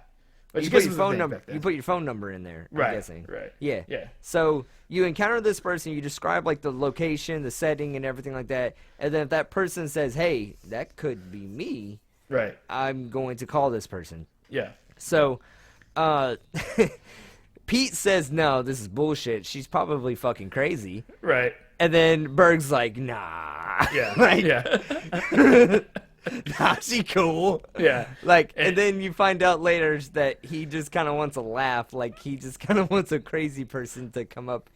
Which you put your phone number. You put your phone number in there. Right. I'm guessing. Right. Yeah. Yeah. So you encounter this person. You describe like the location, the setting, and everything like that. And then if that person says, "Hey, that could be me," right? I'm going to call this person. Yeah. So, Pete says, "No, this is bullshit. She's probably fucking crazy." Right. And then Berg's like, "Nah." Yeah. Right. Yeah. Nah, she cool. Yeah. Like, and then you find out later that he just kind of wants a laugh. Like, he just kind of wants a crazy person to come up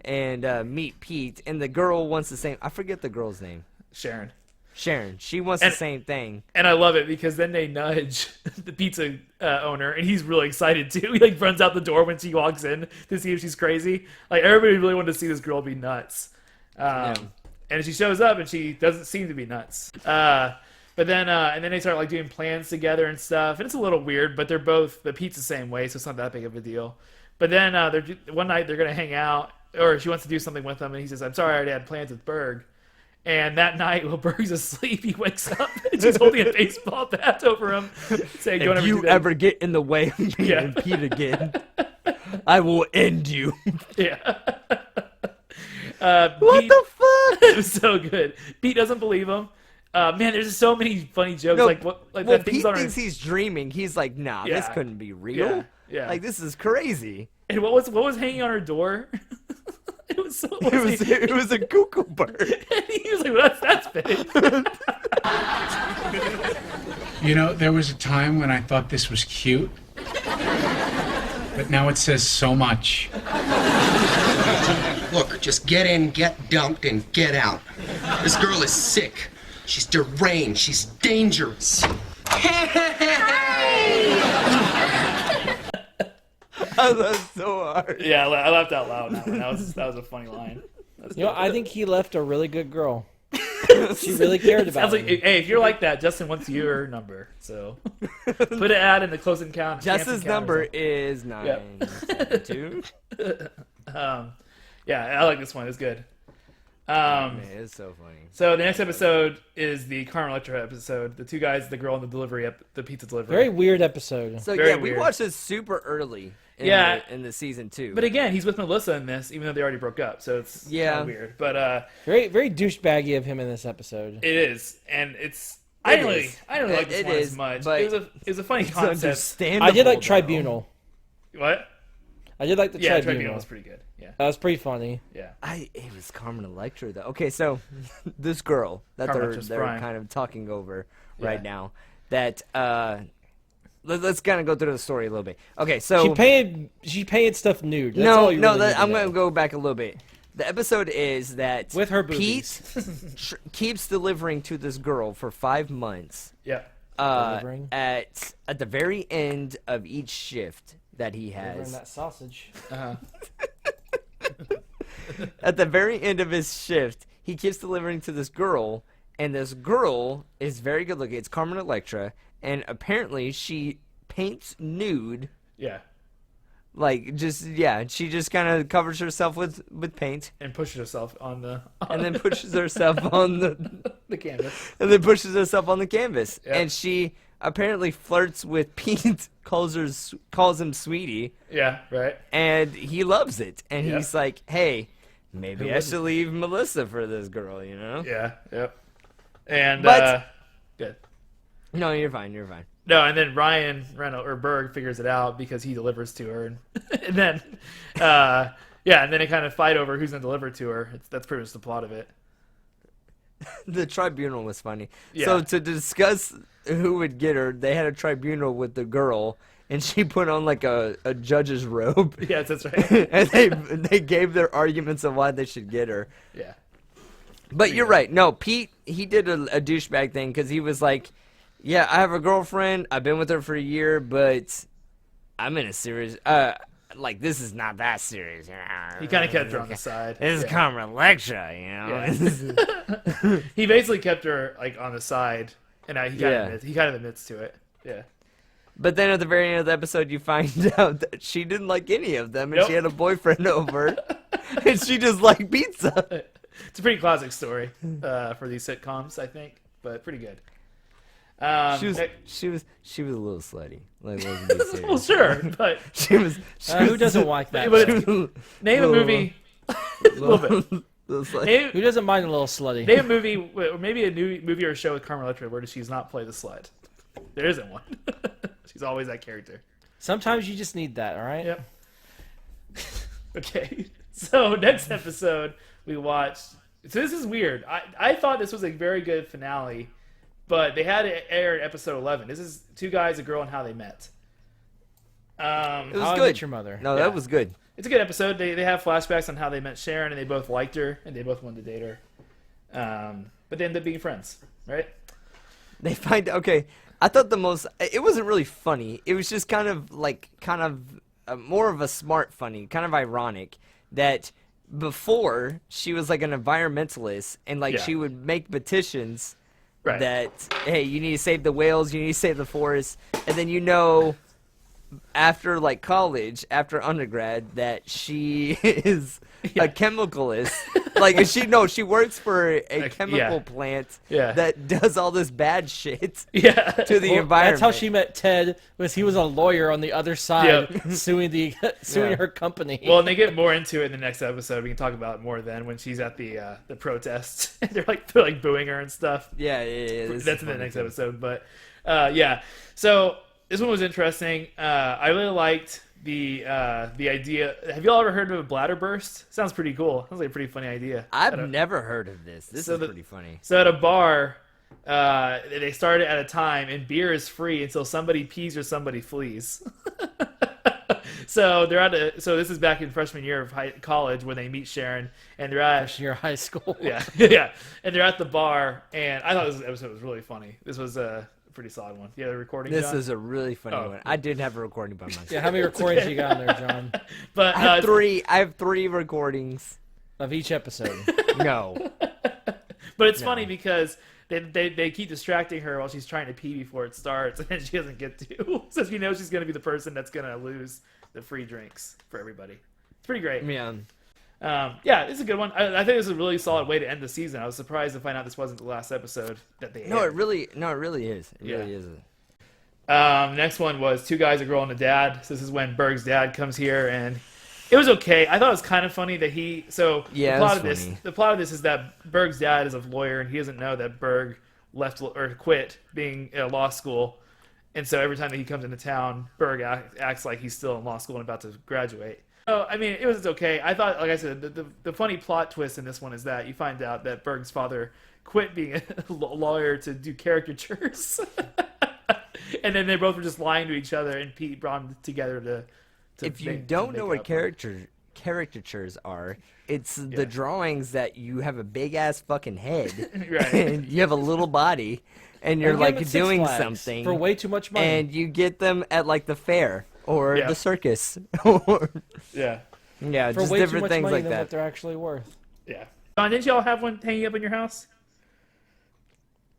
and meet Pete. And the girl wants the same. I forget the girl's name. Sharon. She wants the same thing. And I love it because then they nudge the pizza owner, and he's really excited too. He like runs out the door when she walks in to see if she's crazy. Like, everybody really wanted to see this girl be nuts. And she shows up, and she doesn't seem to be nuts. But then, and then they start like doing plans together and stuff, and it's a little weird. But they're both the Pete's the same way, so it's not that big of a deal. But then one night they're gonna hang out, or she wants to do something with him, and he says, "I'm sorry, I already had plans with Berg." And that night, while Berg's asleep, he wakes up and she's holding a baseball bat over him, saying, "Don't if you ever get in the way of me and Pete again, I will end you." Yeah. What Pete, the fuck? It was so good. Pete doesn't believe him. Man, there's just so many funny jokes. Well, Pete thinks he's dreaming. He's like, "Nah, this couldn't be real. Yeah. Like, this is crazy." And what was hanging on her door? It was so. It was a cuckoo bird. And he was like, "Well, that's fitting." You know, there was a time when I thought this was cute, but now it says so much. Look, just get in, get dumped, and get out. This girl is sick. She's deranged. She's dangerous. Oh, that's so hard. Yeah, I laughed out loud. That was a funny line. I think he left a really good girl. She really cared about him. Hey, if you're like that, Justin wants your number. So put an ad in the close encounter. Justin's number is 972. Yeah, I like this one. It's good. Man, it's so funny. So the next episode is the Carmen Electra episode. The two guys, the girl, and the pizza delivery. Very weird episode. So Very we weird. watched this super early. In the season 2. But again, he's with Melissa in this, even though they already broke up. So it's kind of weird. But very very douchebaggy of him in this episode. It is, and it's. I didn't really like this one as much. But it was a funny concept. I did like Tribunal. What? I did like the Tribunal. Tribunal was pretty good. Yeah, that was pretty funny. Yeah, it was Carmen Electra though. Okay, so this girl that they're kind of talking over right now. That let's kind of go through the story a little bit. Okay, so she painted stuff nude. That's I'm going to go back a little bit. The episode is that with her Pete keeps delivering to this girl for 5 months. Yeah. At the very end of each shift that he has. Delivering that sausage. At the very end of his shift, he keeps delivering to this girl, and this girl is very good looking. It's Carmen Electra, and apparently she paints nude. Yeah. Like, she just kind of covers herself with paint. And pushes herself on the... and then pushes herself on the canvas. And then pushes herself on the canvas. Yep. And she apparently flirts with Pete, calls him sweetie. Yeah, right. And he loves it. And he's like, "Hey, maybe I should leave Melissa for this girl, you know? Yeah. Yep. And But- good. No, you're fine. You're fine. No, and then Ryan Reynolds or Berg figures it out because he delivers to her, and then and then they kind of fight over who's gonna deliver to her. That's pretty much the plot of it. The tribunal was funny. Yeah. So to discuss who would get her, they had a tribunal with the girl, and she put on like a judge's robe. Yes, that's right. And they gave their arguments of why they should get her. Yeah. But you're right. No, Pete, he did a douchebag thing because he was like, yeah, I have a girlfriend. I've been with her for a year, but I'm in a serious... like, this is not that serious. He kind of kept her on the side. This is kind of a lecture, you know? Yeah. He basically kept her like on the side, and he kind of admits to it. Yeah. But then at the very end of the episode, you find out that she didn't like any of them, and Nope. she had a boyfriend over, and she just liked pizza. It's a pretty classic story for these sitcoms, I think, but pretty good. She was a little slutty. Like, let's be serious. Well, sure, but she was. Who doesn't like that? But name a movie. A little bit. Who doesn't mind a little slutty? Name a movie, or maybe a new movie or show with Carmen Electra where she's not play the slut. There isn't one. She's always that character. Sometimes you just need that. All right. Yep. Okay. So next episode we watched. So this is weird. I thought this was a very good finale, but they had it air in episode 11. This is Two Guys, a Girl, and How They Met. It How was I good. Met Your Mother. No, Yeah. that was good. It's a good episode. They have flashbacks on how they met Sharon, and they both liked her, and they both wanted to date her. But they ended up being friends, right? They find okay. I thought it wasn't really funny. It was just kind of more of a smart funny, kind of ironic that before she was like an environmentalist and like Yeah. she would make petitions Right. that hey, you need to save the whales, you need to save the forest, and then after like college, after undergrad, that she is a chemicalist. Like she works for a chemical plant that does all this bad shit to the environment. That's how she met Ted. He was a lawyer on the other side suing her company. Well, and they get more into it in the next episode. We can talk about it more then when she's at the protests. they're like booing her and stuff. Yeah. That's in the next episode. But so this one was interesting. I really liked the idea. Have y'all ever heard of a bladder burst? Sounds pretty cool. Sounds like a pretty funny idea. I've never heard of this. This is pretty funny. So at a bar, they started at a time, and beer is free until somebody pees or somebody flees. So so this is back in freshman year of college when they meet Sharon, and they're at freshman year of high school. yeah, and they're at the bar, and I thought this episode was really funny. This was a pretty solid one. You have a recording? This John? is a really funny one. I did have a recording by myself. Yeah, how many recordings you got in there, John? But I have three recordings of each episode. No, but it's funny because they keep distracting her while she's trying to pee before it starts, and she doesn't get to. So she knows she's going to be the person that's going to lose the free drinks for everybody. It's pretty great. Yeah. It's a good one. I think it's a really solid way to end the season. I was surprised to find out this wasn't the last episode that they No, aired. it really is. It really is. Next one was Two Guys, a Girl, and a Dad. So this is when Berg's dad comes here, and it was okay. I thought it was kind of funny that the plot of this is that Berg's dad is a lawyer, and he doesn't know that Berg left or quit being in law school. And so every time that he comes into town, Berg acts like he's still in law school and about to graduate. So, I mean, it was okay. I thought, like I said, the funny plot twist in this one is that you find out that Berg's father quit being a lawyer to do caricatures. And then they both were just lying to each other, and Pete brought them together to If you don't know what caricatures are, it's the drawings that you have a big-ass fucking head, Right. and you have a little body, and you're Or get 'em like at Six doing Flags something for way too much money. and you get them at like the fair or Yeah. the circus or Yeah. yeah, for just way too different much things money like than what that. they're actually worth. Yeah. John, didn't y'all have one hanging up in your house?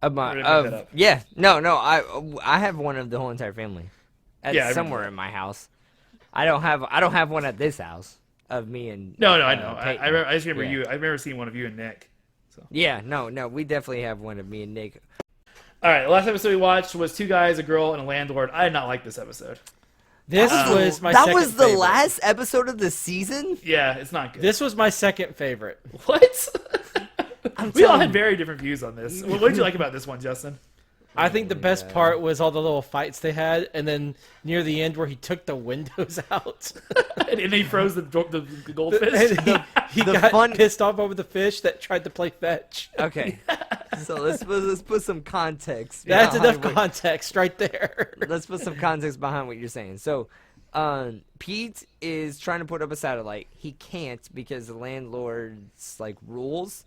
Or did I make that up? Yeah, no, I have one of the whole entire family. Yeah, I Somewhere remember in my house. I don't have one at this house of me and No, I know. Peyton. I just remember Yeah. you. I remember seeing one of you and Nick. Yeah, no, we definitely have one of me and Nick. All right, the last episode we watched was Two Guys, a Girl, and a Landlord. I did not like this episode. This was my That second was the favorite. last episode of the season. Yeah, it's not good. This was my second favorite. What? We all telling had you. very different views on this. What did you like about this one, Justin? I think the best part was all the little fights they had, and then near the end where he took the windows out. And he froze the goldfish. And he The got fun- pissed off over the fish that tried to play fetch. Okay, so let's put some context. That's behind enough what- context right there. Let's put some context behind what you're saying. So, Pete is trying to put up a satellite. He can't because the landlord's like rules.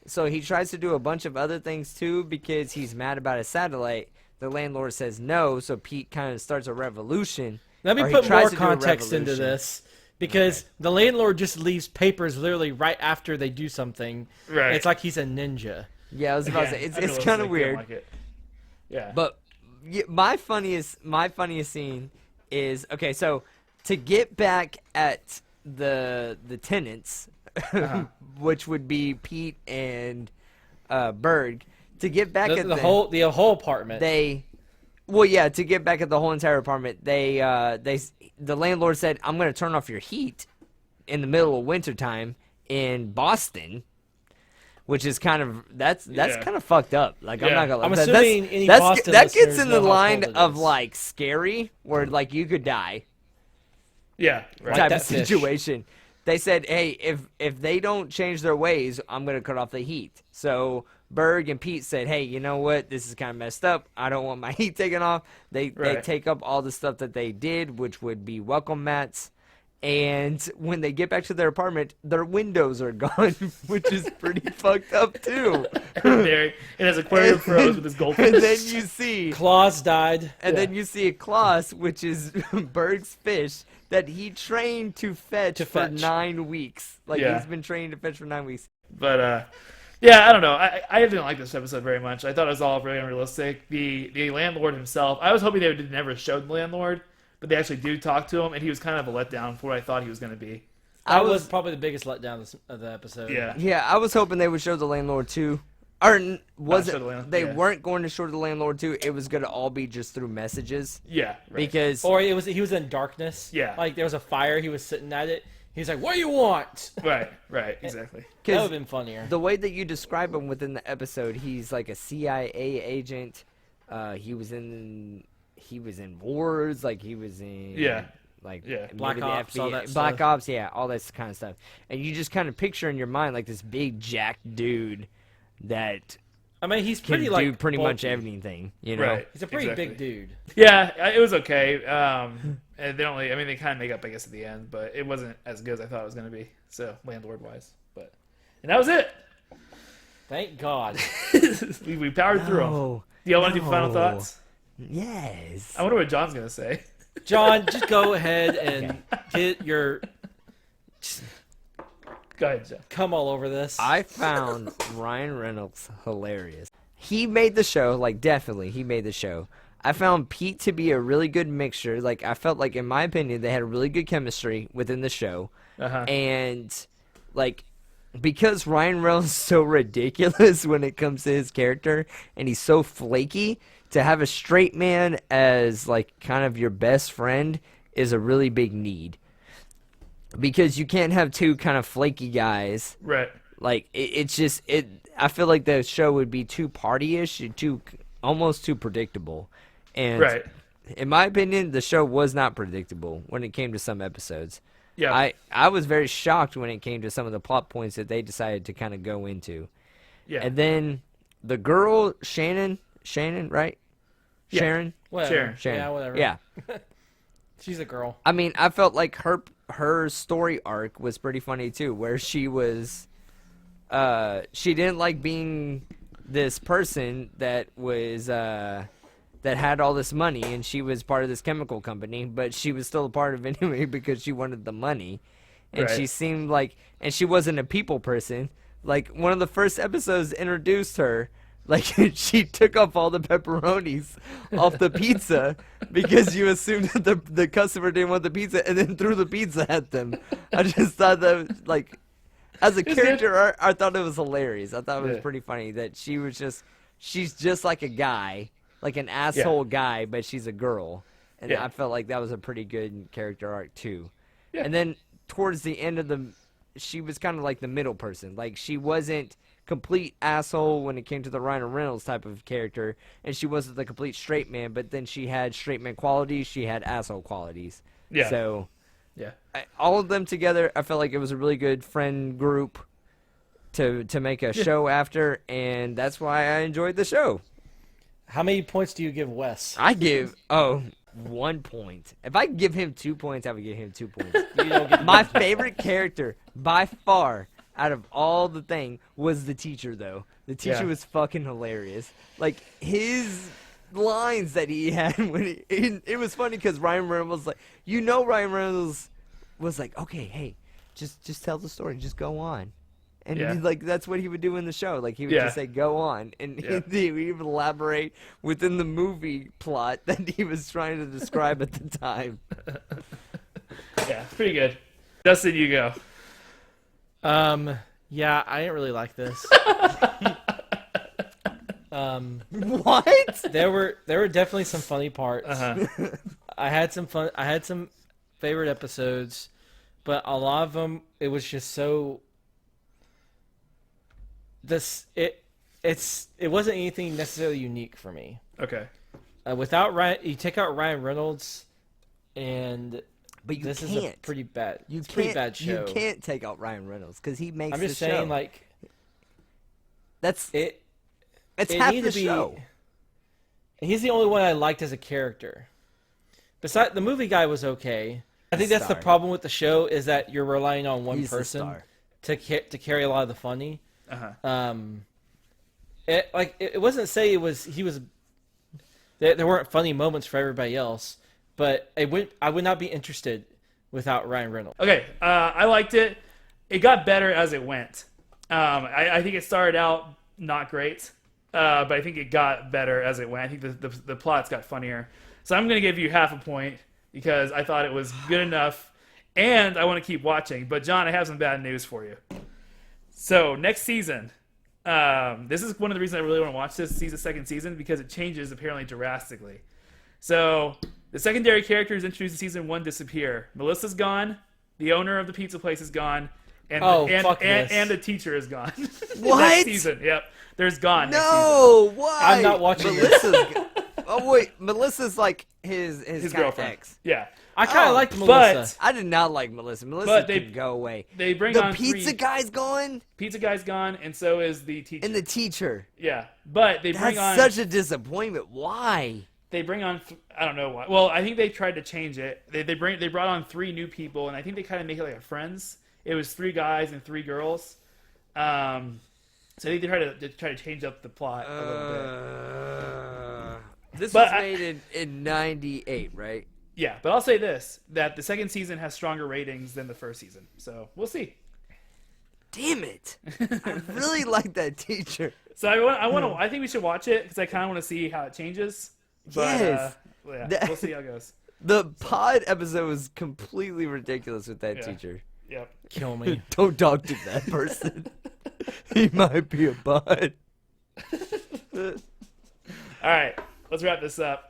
So he tries to do a bunch of other things too because he's mad about his satellite. The landlord says no, so Pete kind of starts a revolution. Let me or he put tries more to do a context into revolution. this because the landlord just leaves papers literally right after they do something. Right. It's like he's a ninja. Yeah, I was about to say it's kind of weird. Like it. Yeah. But my funniest scene is okay. So to get back at the tenants, which would be Pete and Berg, to get back at The whole apartment. to get back at the whole entire apartment, the landlord said, "I'm going to turn off your heat in the middle of wintertime in Boston." Which is kind of that's Yeah. kind of fucked up. Like I'm Yeah. not gonna. I'm that's- assuming that's- any that's- Boston that gets listeners in the know how line cold it of is. like scary, where like you could die Yeah. Right. type that of fish. situation. They said, "Hey, if they don't change their ways, I'm gonna cut off the heat." So Berg and Pete said, "Hey, you know what? This is kind of messed up. I don't want my heat taken off." They Right. take up all the stuff that they did, which would be welcome mats. And when they get back to their apartment, their windows are gone, which is pretty fucked up too. There, it has aquarium froze with his goldfish. And then you see, Claus died. then you see a Klaus, which is Berg's fish that he trained to fetch for fetch. 9 weeks. Like Yeah. he's been trained to fetch for 9 weeks. But yeah, I don't know. I didn't like this episode very much. I thought it was all very unrealistic. The landlord himself, I was hoping they would never show the landlord, but they actually do talk to him, and he was kind of a letdown for what I thought he was going to be. That was probably the biggest letdown of the episode. Yeah. Yeah, I was hoping they would show the landlord too. Or was show it? the landlord, They yeah. weren't going to show the landlord too. It was going to all be just through messages Yeah. Right. because Or he was in darkness. Yeah. Like there was a fire. He was sitting at it. He's like, "What do you want?" Right. Exactly. That would have been funnier. the way that you describe him within the episode, he's like a CIA agent. He was in wars, like he was in like Yeah. Black maybe the Ops, all FBI that Black stuff. Ops, yeah, all that kind of stuff. And you just kind of picture in your mind like this big jacked dude that I mean, he's can pretty do like pretty much bulky. everything, you know. Right. He's a pretty Exactly. big dude. Yeah, it was okay. And they kind of make up, I guess, at the end, but it wasn't as good as I thought it was going to be. So landlord wise, and that was it. Thank God. we powered through them. No, Do y'all want to do final no. thoughts? Yes. I wonder what John's going to say. John, just go ahead and get your Go ahead, John. come all over this. I found Ryan Reynolds hilarious. He made the show, like definitely he made the show. I found Pete to be a really good mixture. Like I felt like in my opinion they had a really good chemistry within the show. Uh-huh. And like because Ryan Reynolds is so ridiculous when it comes to his character and he's so flaky, to have a straight man as like kind of your best friend is a really big need. Because you can't have two kind of flaky guys. Right. Like it's just I feel like the show would be too party-ish, almost too predictable. And Right. in my opinion, the show was not predictable when it came to some episodes. Yeah. I was very shocked when it came to some of the plot points that they decided to kind of go into. Yeah. And then the girl Shannon, right? Yeah. Sharon? Whatever. Sharon. Yeah, whatever. Yeah. She's a girl. I mean, I felt like her story arc was pretty funny too, where she was she didn't like being this person that was that had all this money, and she was part of this chemical company, but she was still a part of it anyway because she wanted the money. And Right. she seemed like, and she wasn't a people person. Like one of the first episodes introduced her, like she took off all the pepperonis off the pizza because you assumed that the customer didn't want the pizza, and then threw the pizza at them. I just thought that, like, as a character, I thought it was hilarious. I thought it was Yeah. pretty funny that she's just like a guy, like an asshole guy, but she's a girl. and Yeah. I felt like that was a pretty good character arc too. Yeah. And then towards the end of she was kind of like the middle person. Like she wasn't complete asshole when it came to the Ryan Reynolds type of character, and she wasn't the complete straight man, but then she had straight man qualities, she had asshole qualities. Yeah. So Yeah. all of them together, I felt like it was a really good friend group to make a show after, and that's why I enjoyed the show. How many points do you give Wes? I give 1 point. If I could give him 2 points, I would give him 2 points. You don't get My favorite character by far out of all the thing was the teacher, though. The teacher Yeah. was fucking hilarious. Like his lines that he had when it was funny because Ryan Reynolds was like, Ryan Reynolds was like, okay, hey, just tell the story, just go on. And Yeah. like that's what he would do in the show. Like he would Yeah. just say, "Go on," and Yeah. he would even elaborate within the movie plot that he was trying to describe at the time. Yeah, pretty good. Dustin, you go. Yeah, I didn't really like this. What? There were definitely some funny parts. Uh-huh. I had some favorite episodes, but a lot of them it was just so. It wasn't anything necessarily unique for me. Okay. Without Ryan, you take out Ryan Reynolds, and But you this can't. is a pretty bad. You It's a pretty can't. bad show. You can't take out Ryan Reynolds because he makes. I'm just the saying, show. like that's it. it's it half needed the to be- show. He's the only one I liked as a character. Besides, the movie guy was okay. I think that's the Star. problem with the show is that you're relying on one He's the person star. to carry a lot of the funny. Uh-huh. It wasn't say it was he was. There weren't funny moments for everybody else, but I would not be interested without Ryan Reynolds. Okay, I liked it. It got better as it went. I think it started out not great, but I think it got better as it went. I think the plots got funnier. So I'm going to give you half a point because I thought it was good enough, and I want to keep watching. But John, I have some bad news for you. So next season, this is one of the reasons I really want to watch this second season because it changes apparently drastically. So the secondary characters introduced in season 1 disappear. Melissa's gone. The owner of the pizza place is gone. And Fuck this. and the teacher is gone. What? Next season, yep. There's gone. Next No, why? I'm not watching this. Oh wait, Melissa's like his season. His kind of girlfriend. ex. Yeah. I kind of Oh, liked Melissa. But I did not like Melissa. Melissa But they- can go away. They bring The on pizza three. guy's gone, Pizza guy's gone, and so is the teacher. and the teacher. yeah, but they bring That's on such a disappointment. Why? they bring on I don't know why. Well, I think they tried to change it. They brought on 3 new people, and I think they kind of make it like a Friends. It was 3 guys and 3 girls. So I think they try to change up the plot a little bit. This But was made in '98, right? Yeah, but I'll say this: that the second season has stronger ratings than the first season. So we'll see. Damn it! I really like that teacher. So I think we should watch it because I kind of want to see how it changes. But, Yes. we'll see how it goes. The pod episode was completely ridiculous with that Yeah. teacher. Yep. Kill me. Don't talk to that person. He might be a bud. All right, let's wrap this up.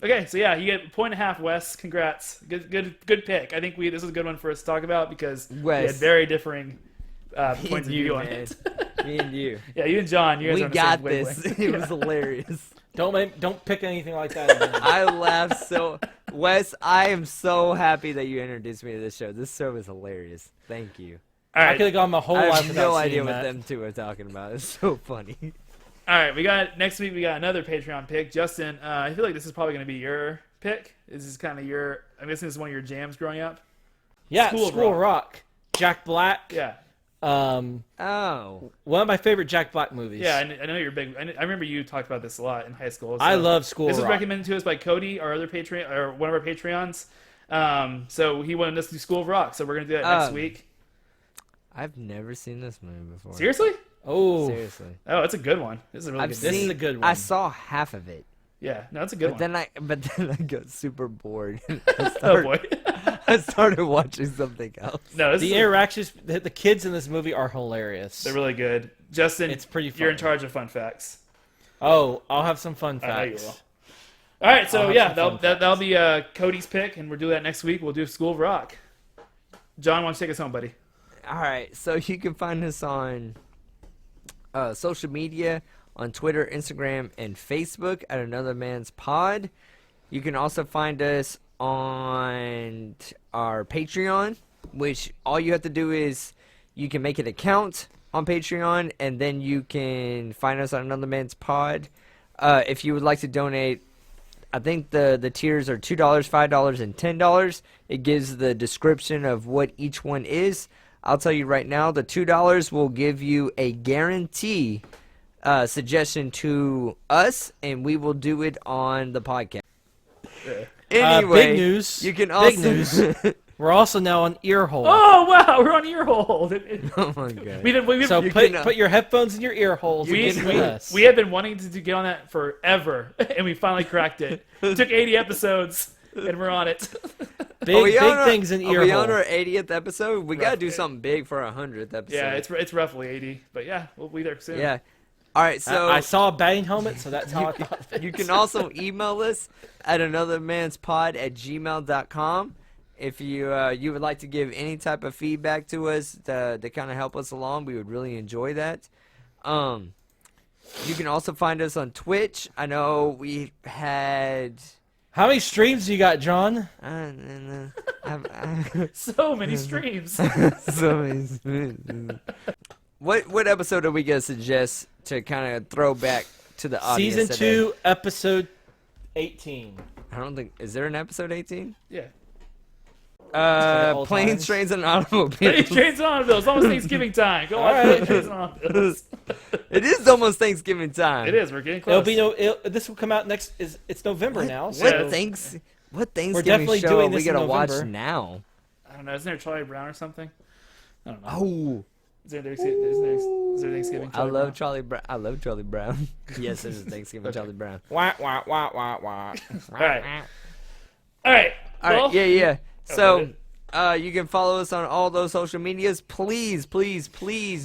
Okay, so yeah, you get a point and a half, Wes. Congrats. Good pick. I think this is a good one for us to talk about because we had Wes. very differing Me points of and you, view on man. it. Me and you. Yeah, you and John, you guys We are on the got same this. wavelength. It was hilarious. Don't pick anything like that again. I laughed so. Wes, I am so happy that you introduced me to this show. This show is hilarious. Thank you. All I right, could have gone my whole I life have without no idea seeing what that. them two are talking about. It's so funny. all right. We got next week. We got another Patreon pick. Justin, I feel like this is probably going to be your pick. This is kind of your. I'm guessing this is one of your jams growing up. Yeah, School School, of Rock. Jack Black. Yeah. Oh. One of my favorite Jack Black movies. Yeah, I know you're big. I remember you talked about this a lot in high school. I so- love School This was Rock. recommended to us by Cody, our other Patreon, or one of our Patreons. So he wanted us to do School of Rock, so we're gonna do that next week. I've never seen this movie before. Seriously? Oh, Seriously. Oh, it's a good one. This is a really I've good. This is seen. a good I one. saw half of it, Yeah, no, it's a good but one. then I got super bored. Oh boy. I started watching something else. No, this the is interactions. The kids in this movie are hilarious. they're really good. Justin, It's pretty You're in funny. charge of fun facts. Oh, I'll have some fun I know you facts. will. All right, so I'll have yeah, some that'll be Cody's pick, and we'll do that next week. We'll do School of Rock. John, why don't you take us home, buddy? All right, so you can find us on social media, on Twitter, Instagram, and Facebook at Another Man's Pod. You can also find us on our Patreon, which all you have to do is you can make an account on Patreon, and then you can find us on Another Man's Pod. If you would like to donate, I think the tiers are $2, $5, and $10. It gives the description of what each one is. I'll tell you right now, the $2 will give you a guarantee suggestion to us, and we will do it on the podcast. Anyway, big news. You can also... Big news. We're also now on Earhole. Oh wow, we're on Earhole. Oh my god. So put your headphones in your ear holes. We have been wanting to get on that forever, and we finally cracked it. It took 80 episodes, and we're on it. Big things in Earhole. Are we on our 80th episode? We gotta do something big for our 100th episode. Yeah, it's roughly 80, but yeah, we'll be there soon. Yeah. All right, so I saw a batting helmet, so that's how I thought of it. you can also email us at anothermanspod@gmail.com if you would like to give any type of feedback to us to kind of help us along. We would really enjoy that. You can also find us on Twitch. I know we had... How many streams do you got, John? So many streams. So many streams. What episode are we going to suggest to kind of throw back to the audience Season today? 2, episode 18. I don't think... Is there an episode 18? Yeah. Planes, Trains, and Automobiles. Planes, Trains, and Automobiles. It's almost Thanksgiving time. Go on, Planes, Trains, and Automobiles. It is almost Thanksgiving time. It is. We're getting close. This will come out next. It's November now. So What Thanksgiving We're definitely show doing are we this gonna in watch November. now? I don't know. Isn't there Charlie Brown or something? I don't know. Oh, Is there Thanksgiving? I love Charlie Brown. I love Charlie Brown. Yes, there's a Thanksgiving Charlie Brown. Wah, wah, wah, wah, wah. All right. Well, Yeah. So, you can follow us on all those social medias. Please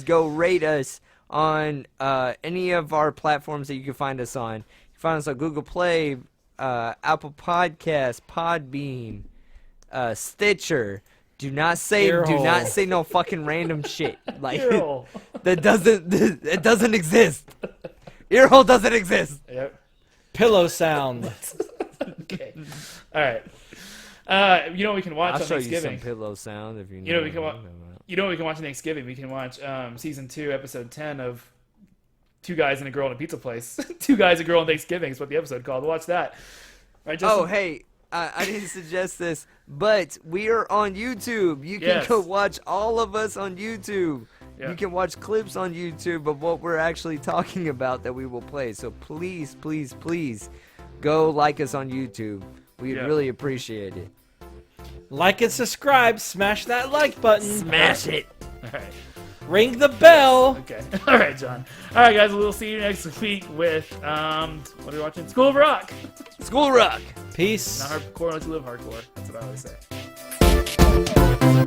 go rate us on any of our platforms that you can find us on. You can find us on Google Play, Apple Podcasts, Podbean, Stitcher. Do not say no fucking random shit. Like that doesn't exist. Earhole doesn't exist. Yep. Pillow sound. Okay. All right. You know what we can watch I'll on show Thanksgiving. you some pillow sound if you know. You know what we can watch. You know what we can watch on Thanksgiving? We can watch season 2, episode 10 of Two Guys and a Girl in a Pizza Place. Two Guys, a Girl on Thanksgiving is what the episode called. We'll watch that. Right, Justin? Oh, hey, I didn't suggest this, but we are on YouTube. You can go watch all of us on YouTube. Yeah. You can watch clips on YouTube of what we're actually talking about that we will play. So please go like us on YouTube. We'd really appreciate it. Like and subscribe. Smash that like button. Smash it. All right. Ring the bell. Okay. All right, John. All right, guys. We'll see you next week with what are we watching? School of Rock. School Rock. Peace. Not hardcore unless you live hardcore. That's what I always say.